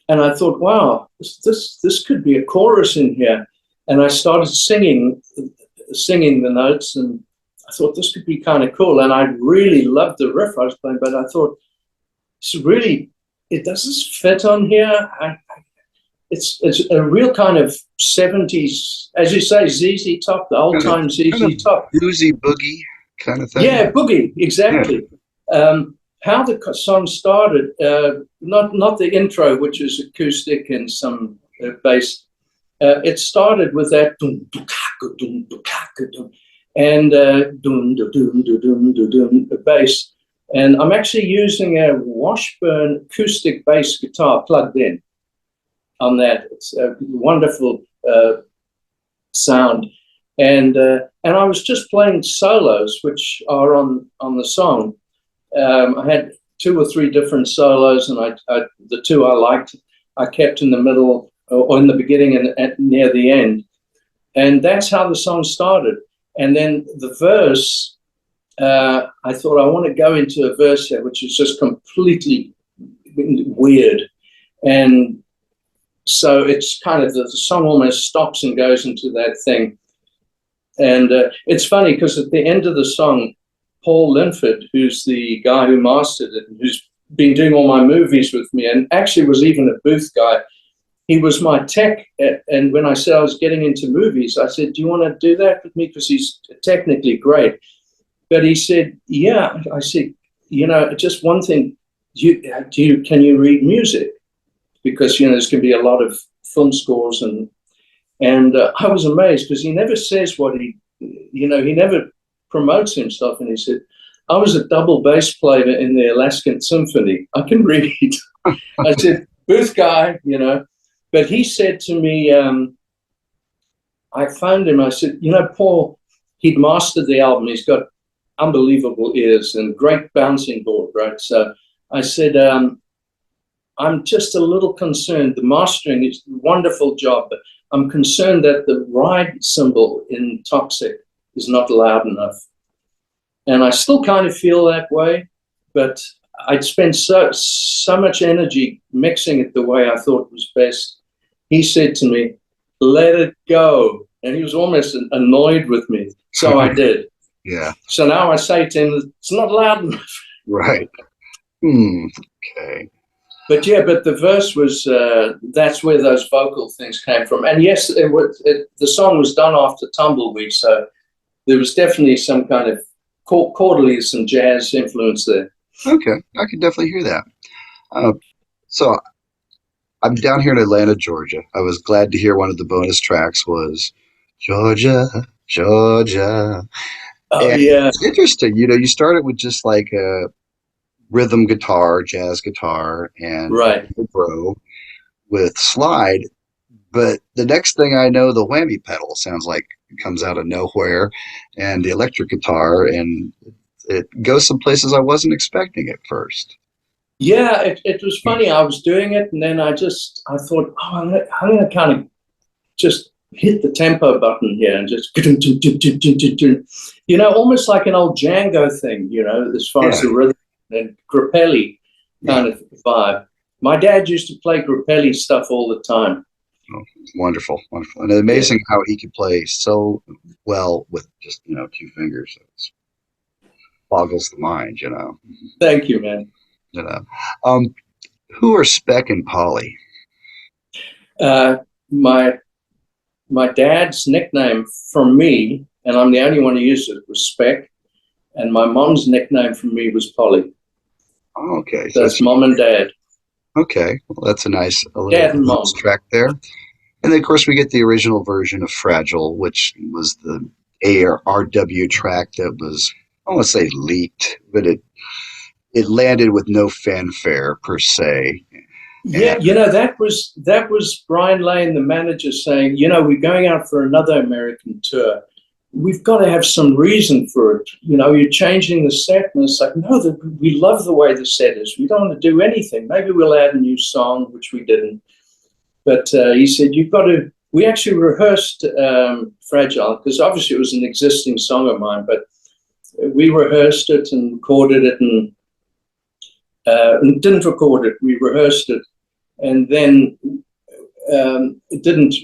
Speaker 2: and I thought, wow, this could be a chorus in here. And I started singing the notes, and I thought this could be kind of cool. And I really loved the riff I was playing, but I thought does this fit on here? It's a real kind of 70s, as you say, ZZ Top, the old time ZZ Top.
Speaker 1: Bluesy boogie kind of thing.
Speaker 2: Yeah, boogie, exactly. Yeah. How the song started, not the intro, which is acoustic and some bass. It started with that and bass. And I'm actually using a Washburn acoustic bass guitar plugged in on that. It's a wonderful sound. And I was just playing solos, which are on the song. I had 2 or 3 different solos, and the 2 I liked. I kept in the middle or in the beginning and near the end. And that's how the song started. And then the verse, I thought I want to go into a verse here, which is just completely weird. And so it's kind of, the song almost stops and goes into that thing. And it's funny because at the end of the song, Paul Linford, who's the guy who mastered it, who's been doing all my movies with me, and actually was even a booth guy, he was my tech. And when I said I was getting into movies, I said, do you want to do that with me? Because he's technically great. But he said, yeah. I said, just one thing, can you read music? Because, there's going to be a lot of film scores. And I was amazed because he never says what he never promotes himself. And he said, I was a double bass player in the Alaskan Symphony. I can read. I said, booth guy, But he said to me, I phoned him. I said, Paul, he'd mastered the album. He's got unbelievable ears and great bouncing board, right? So I said, I'm just a little concerned. The mastering is a wonderful job, but I'm concerned that the ride cymbal in Toxic is not loud enough. And I still kind of feel that way, but I'd spent so much energy mixing it the way I thought was best. He said to me, let it go. And he was almost annoyed with me. So I did.
Speaker 1: Yeah.
Speaker 2: So now I say to him, it's not loud enough.
Speaker 1: Right. Okay.
Speaker 2: But the verse was, that's where those vocal things came from. And yes, the song was done after Tumbleweed. So there was definitely some kind of chordally, some jazz influence there.
Speaker 1: Okay. I can definitely hear that. So I'm down here in Atlanta, Georgia. I was glad to hear one of the bonus tracks was Georgia, Georgia.
Speaker 2: Oh,
Speaker 1: And
Speaker 2: yeah.
Speaker 1: it's interesting. You started with just like a rhythm guitar, jazz guitar, and
Speaker 2: right.
Speaker 1: Bro with slide. But the next thing I know, the whammy pedal sounds like it comes out of nowhere, and the electric guitar, and it goes some places I wasn't expecting at first.
Speaker 2: Yeah, it was funny. I was doing it, and then I thought, I'm going to kind of just hit the tempo button here and just, almost like an old Django thing, as far as the rhythm and Grappelli kind of vibe. My dad used to play Grappelli stuff all the time.
Speaker 1: Oh, wonderful, wonderful. And amazing how he could play so well with just, 2 fingers. It boggles the mind,
Speaker 2: Thank you, man.
Speaker 1: Who are Speck and Polly?
Speaker 2: My dad's nickname from me, and I'm the only one who used it, was Speck. And my mom's nickname from me was Polly.
Speaker 1: Oh, okay.
Speaker 2: So that's Mom and Dad.
Speaker 1: Okay. Well, that's a nice
Speaker 2: Dad and Mom
Speaker 1: track there. And then, of course, we get the original version of Fragile, which was the ARW track that was, I want to say leaked, but it landed with no fanfare per se.
Speaker 2: Yeah, that was Brian Lane, the manager, saying, we're going out for another American tour. We've got to have some reason for it. You're changing the set. And it's like, no, we love the way the set is. We don't want to do anything. Maybe we'll add a new song, which we didn't. But he said, you've got to, we actually rehearsed Fragile, because obviously it was an existing song of mine, but we rehearsed it and recorded it and didn't record it. We rehearsed it, and then it didn't.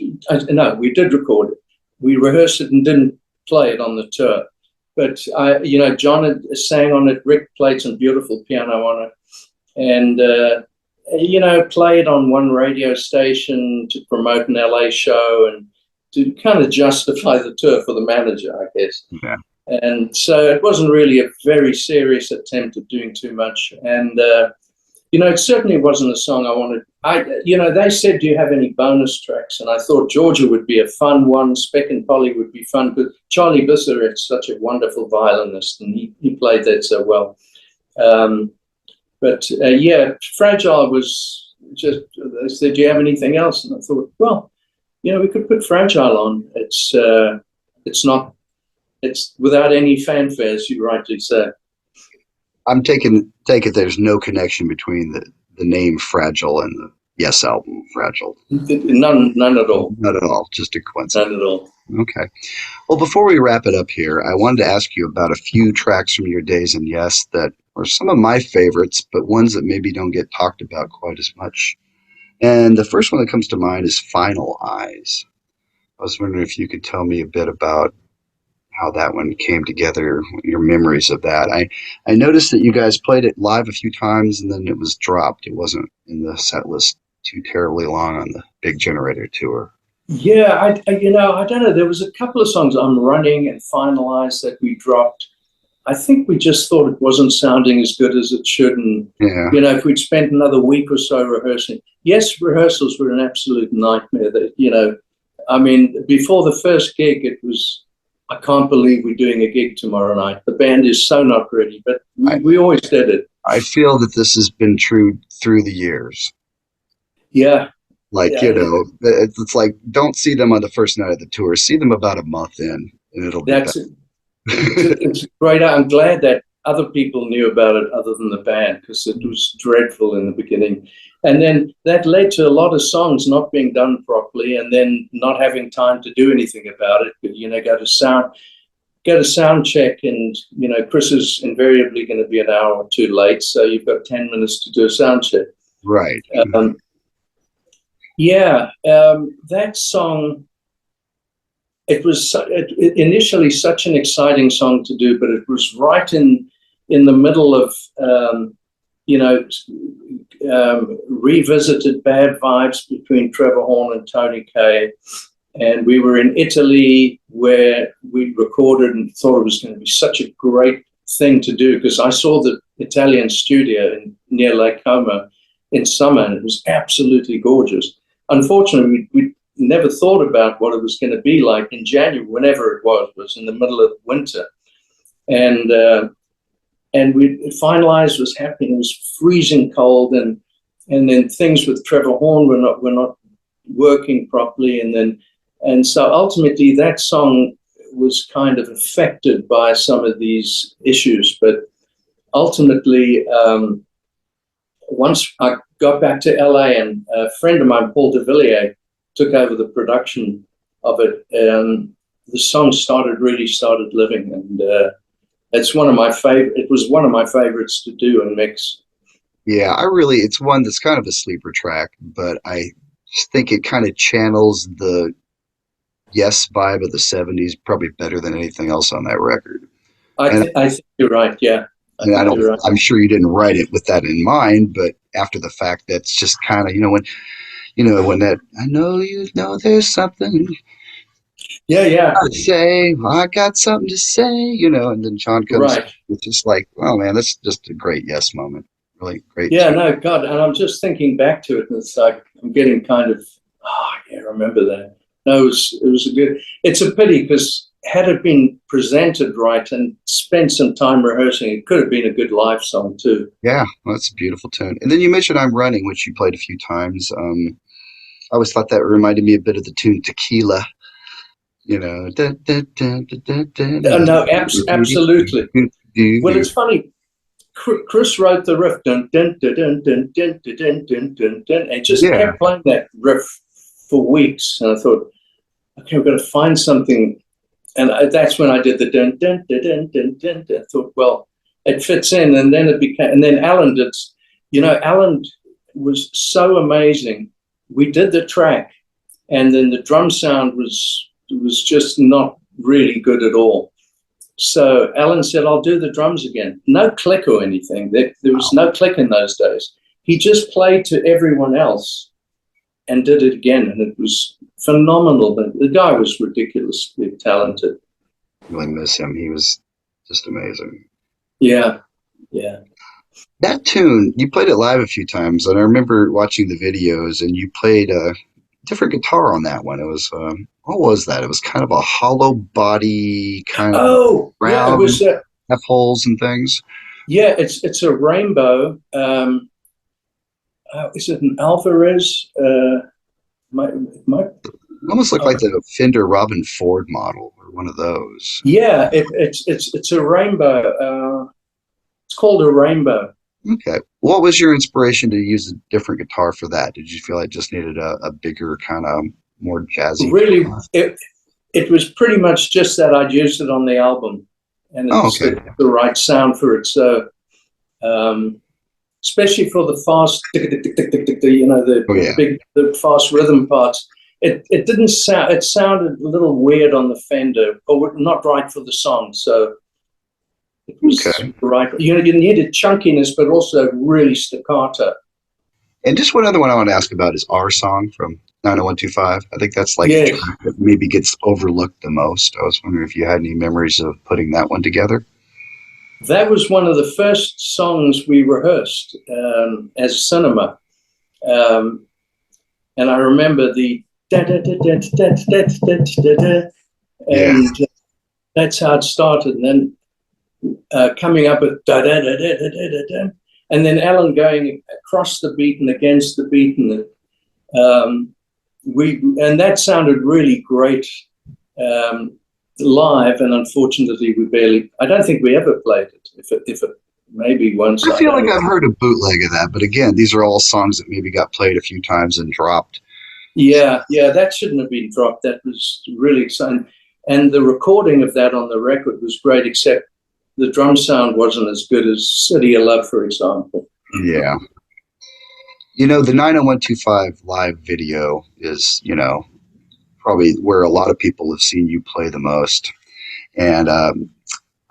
Speaker 2: No, we did record it. We rehearsed it and didn't play it on the tour. But John had sang on it. Rick played some beautiful piano on it, and played on one radio station to promote an LA show and to kind of justify the tour for the manager, I guess.
Speaker 1: Yeah.
Speaker 2: And so it wasn't really a very serious attempt at doing too much. And, it certainly wasn't a song I wanted. They said, do you have any bonus tracks? And I thought Georgia would be a fun one. Speck and Polly would be fun. But Charlie Bisseret's such a wonderful violinist, and he played that so well. Fragile was just, they said, do you have anything else? And I thought, well, we could put Fragile on. It's without any fanfare, as you rightly said.
Speaker 1: I'm take it there's no connection between the name Fragile and Yes album, Fragile.
Speaker 2: None at all.
Speaker 1: Not at all, just a coincidence.
Speaker 2: None at all.
Speaker 1: Okay. Well, before we wrap it up here, I wanted to ask you about a few tracks from your days in Yes that are some of my favorites, but ones that maybe don't get talked about quite as much. And the first one that comes to mind is Final Eyes. I was wondering if you could tell me a bit about how that one came together, your memories of that. I noticed that you guys played it live a few times and then it was dropped. It wasn't in the set list too terribly long on the Big Generator tour.
Speaker 2: Yeah, I don't know. There was a couple of songs on Running and Finalized that we dropped. I think we just thought it wasn't sounding as good as it should. And,
Speaker 1: Yeah,
Speaker 2: if we'd spent another week or so rehearsing, yes, rehearsals were an absolute nightmare. I mean, before the first gig, it was, I can't believe we're doing a gig tomorrow night. The band is so not ready, but we always did it.
Speaker 1: I feel that this has been true through the years.
Speaker 2: Yeah.
Speaker 1: Like,
Speaker 2: Yeah,
Speaker 1: it's like, don't see them on the first night of the tour. See them about a month in, and it'll be
Speaker 2: that's
Speaker 1: better.
Speaker 2: it. It's great. I'm glad that other people knew about it other than the band, because it was dreadful in the beginning. And then that led to a lot of songs not being done properly and then not having time to do anything about it. Go to sound check and, Chris is invariably going to be an hour or two late. So you've got 10 minutes to do a sound check.
Speaker 1: Right.
Speaker 2: That song, it was initially such an exciting song to do, but it was right in the middle of, revisited bad vibes between Trevor Horn and Tony Kaye. And we were in Italy where we recorded and thought it was going to be such a great thing to do, because I saw the Italian studio near Lake Como in summer and it was absolutely gorgeous. Unfortunately, we never thought about what it was going to be like in January, whenever it was in the middle of winter. And we Finalized was happening. It was freezing cold, and then things with Trevor Horn were not working properly, and so ultimately that song was kind of affected by some of these issues. But ultimately, once I got back to LA, and a friend of mine, Paul DeVilliers, took over the production of it, the song really started living, and it's one of my favorite. It was one of my favorites to do and mix.
Speaker 1: Yeah, it's one that's kind of a sleeper track, but I just think it kind of channels the Yes vibe of the 70s probably better than anything else on that record.
Speaker 2: I
Speaker 1: And,
Speaker 2: think you're right. Yeah, I
Speaker 1: and
Speaker 2: think you're right.
Speaker 1: I'm sure you didn't write it with that in mind, but after the fact, that's just kind of, when that, I know there's something
Speaker 2: Yeah.
Speaker 1: to say, well, I got something to say, and then John comes,
Speaker 2: Right.
Speaker 1: it's just like, oh man, that's just a great Yes moment. Really great.
Speaker 2: Yeah. No, God, and I'm just thinking back to it, and it's like I'm getting kind of, I remember that. No, it was a good. It's a pity, because had it been presented right and spent some time rehearsing, it could have been a good live song too.
Speaker 1: Yeah, well, that's a beautiful tune. And then you mentioned I'm Running, which you played a few times. I always thought that reminded me a bit of the tune Tequila.
Speaker 2: No, absolutely. Well, it's funny. Chris wrote the riff, dun, dun, dun, dun, dun, dun, dun, dun, dun, dun, and just
Speaker 1: Yeah,
Speaker 2: kept playing that riff for weeks. And I thought, okay, we've got to find something. And that's when I did the dun, dun, dun, dun, dun, dun, dun. I thought, well, it fits in. And then and then Alan did, Alan was so amazing. We did the track, and then the drum sound was just not really good at all. So Alan said, I'll do the drums again. No click or anything. There was no click in those days. He just played to everyone else and did it again. And it was phenomenal. The guy was ridiculously talented.
Speaker 1: really miss him. He was just amazing.
Speaker 2: Yeah.
Speaker 1: That tune, you played it live a few times, and I remember watching the videos, and you played a different guitar on that one. It was, what was that? It was kind of a hollow body, kind of
Speaker 2: Yeah, it
Speaker 1: round,
Speaker 2: was.
Speaker 1: have holes and things.
Speaker 2: Yeah, it's a rainbow. Is it an Alvarez?
Speaker 1: It almost looked like the Fender Robin Ford model or one of those.
Speaker 2: Yeah, it's a rainbow. It's called a rainbow.
Speaker 1: Okay. What was your inspiration to use a different guitar for that? Did you feel like just needed a bigger kind of more jazzy
Speaker 2: Really,
Speaker 1: guitar?
Speaker 2: it was pretty much just that I'd used it on the album, and
Speaker 1: Oh,
Speaker 2: it's
Speaker 1: okay.
Speaker 2: the right sound for it. So, especially for the fast,
Speaker 1: Oh, yeah.
Speaker 2: the fast rhythm parts, it didn't sound. It sounded a little weird on the Fender, or not right for the song. So it was
Speaker 1: Okay.
Speaker 2: right. You needed chunkiness, but also really staccato.
Speaker 1: And just one other one I want to ask about is Our Song from 90125. I think that's like the
Speaker 2: Yes,
Speaker 1: track that maybe gets overlooked the most. I was wondering if you had any memories of putting that one together.
Speaker 2: that was one of the first songs we rehearsed as a cinema. Um, and I remember the da da da da da da da da da,
Speaker 1: Yeah.
Speaker 2: and that's how it started. And then coming up with da da da da da da da, and then Alan going across the beat and against the beat, and and that sounded really great live. And unfortunately, we barely. I don't think we ever played it. If it maybe once,
Speaker 1: I
Speaker 2: I
Speaker 1: feel like
Speaker 2: don't know.
Speaker 1: I've heard a bootleg of that, but again, these are all songs that maybe got played a few times and dropped.
Speaker 2: Yeah, yeah, that shouldn't have been dropped. That was really exciting. And the recording of that on the record was great, except the drum sound wasn't as good as City of Love, for example.
Speaker 1: Yeah. The 90125 live video is, probably where a lot of people have seen you play the most. And I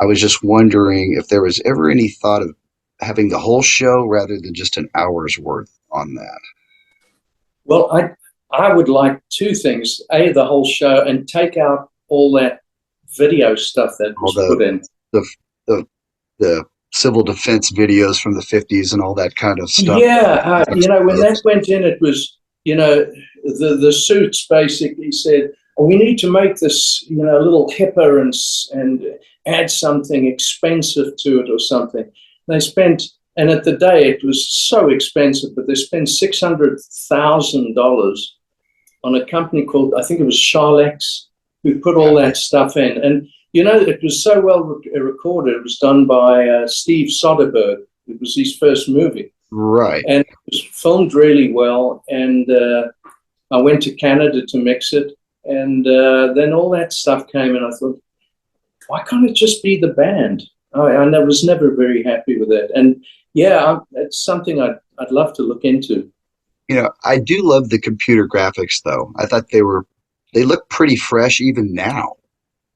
Speaker 1: was just wondering if there was ever any thought of having the whole show rather than just an hour's worth on that.
Speaker 2: Well, I would like two things: a, the whole show, and take out all that video stuff that
Speaker 1: All
Speaker 2: was put in.
Speaker 1: the, the, the civil defense videos from the 50s and all that kind of stuff.
Speaker 2: Yeah, when that went in, it was, the suits basically said, oh, we need to make this, a little hipper and add something expensive to it or something. They spent, and at the day it was so expensive, but they spent $600,000 on a company called, I think it was Charlex, who put all that stuff in. And, it was so well recorded. It was done by Steve Soderbergh. It was his first movie.
Speaker 1: Right.
Speaker 2: And it was filmed really well. And I went to Canada to mix it. And then all that stuff came, and I thought, why can't it just be the band? I was never very happy with that. And yeah, it's something I'd love to look into.
Speaker 1: I do love the computer graphics though. I thought they look pretty fresh even now.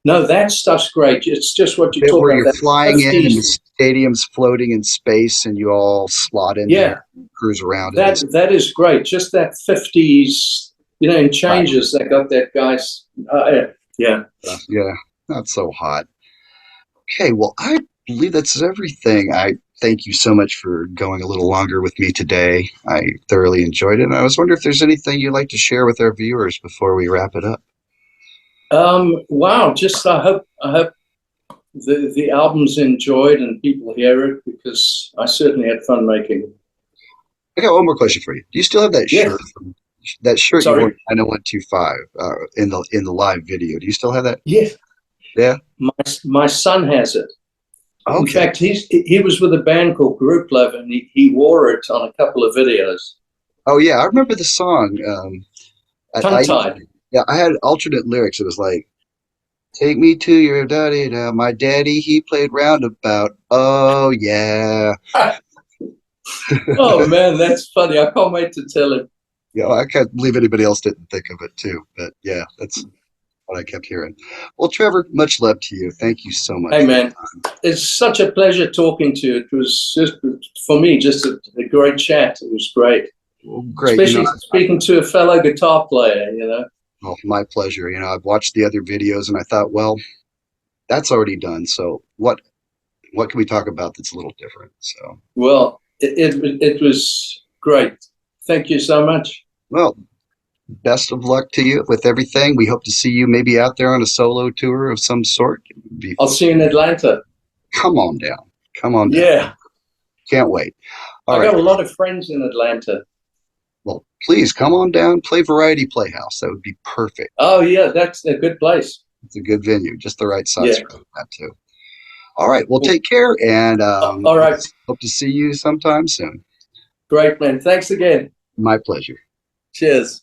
Speaker 2: No, that stuff's great. It's just what you
Speaker 1: Bit
Speaker 2: talk
Speaker 1: where
Speaker 2: about.
Speaker 1: you're
Speaker 2: That
Speaker 1: flying in and the
Speaker 2: 50s.
Speaker 1: stadium's floating in space and you all slot in
Speaker 2: Yeah,
Speaker 1: there, cruise around it.
Speaker 2: that is great. Just that 50s, in
Speaker 1: Right.
Speaker 2: changes that got that guy's. Yeah.
Speaker 1: Yeah, not so hot. Okay, well, I believe that's everything. I thank you so much for going a little longer with me today. I thoroughly enjoyed it. And I was wondering if there's anything you'd like to share with our viewers before we wrap it up.
Speaker 2: Wow. Just I hope the album's enjoyed and people hear it, because I certainly had fun making it.
Speaker 1: I got one more question for you. Do you still have that
Speaker 2: Yes.
Speaker 1: shirt that shirt you wore
Speaker 2: Sorry.
Speaker 1: in 90125 in the live video? Do you still have that?
Speaker 2: Yes.
Speaker 1: Yeah.
Speaker 2: My son has it. In
Speaker 1: Okay.
Speaker 2: fact, he was with a band called Group Love, and he wore it on a couple of videos.
Speaker 1: Oh yeah, I remember the song.
Speaker 2: Tongue tied.
Speaker 1: Yeah, I had alternate lyrics. It was like, "Take me to your daddy now, my daddy he played roundabout." Oh yeah,
Speaker 2: Oh man, that's funny. I can't wait to tell him.
Speaker 1: yeah. I can't believe anybody else didn't think of it too. But yeah, that's what I kept hearing. Well, Trevor, much love to you. Thank you so much
Speaker 2: Hey
Speaker 1: for your
Speaker 2: man,
Speaker 1: time.
Speaker 2: it's such a pleasure talking to you. It was just, for me, just a great chat. It was great,
Speaker 1: Well, great.
Speaker 2: especially speaking to a fellow guitar player.
Speaker 1: Oh, my pleasure. I've watched the other videos and I thought, well, that's already done. So what can we talk about that's a little different? So,
Speaker 2: Well, it was great. Thank you so much.
Speaker 1: well, best of luck to you with everything. We hope to see you maybe out there on a solo tour of some sort.
Speaker 2: I'll see you in Atlanta.
Speaker 1: Come on down. Come on down.
Speaker 2: Yeah,
Speaker 1: Can't wait. All
Speaker 2: I
Speaker 1: right.
Speaker 2: got a lot of friends in Atlanta.
Speaker 1: Well, please come on down. Play Variety Playhouse. That would be perfect.
Speaker 2: Oh yeah, that's a good place.
Speaker 1: It's a good venue, just the right size
Speaker 2: Yeah.
Speaker 1: for that too. All right. Well,
Speaker 2: Well,
Speaker 1: take care, and
Speaker 2: all right.
Speaker 1: hope to see you sometime soon.
Speaker 2: Great, man. Thanks again.
Speaker 1: My pleasure.
Speaker 2: Cheers.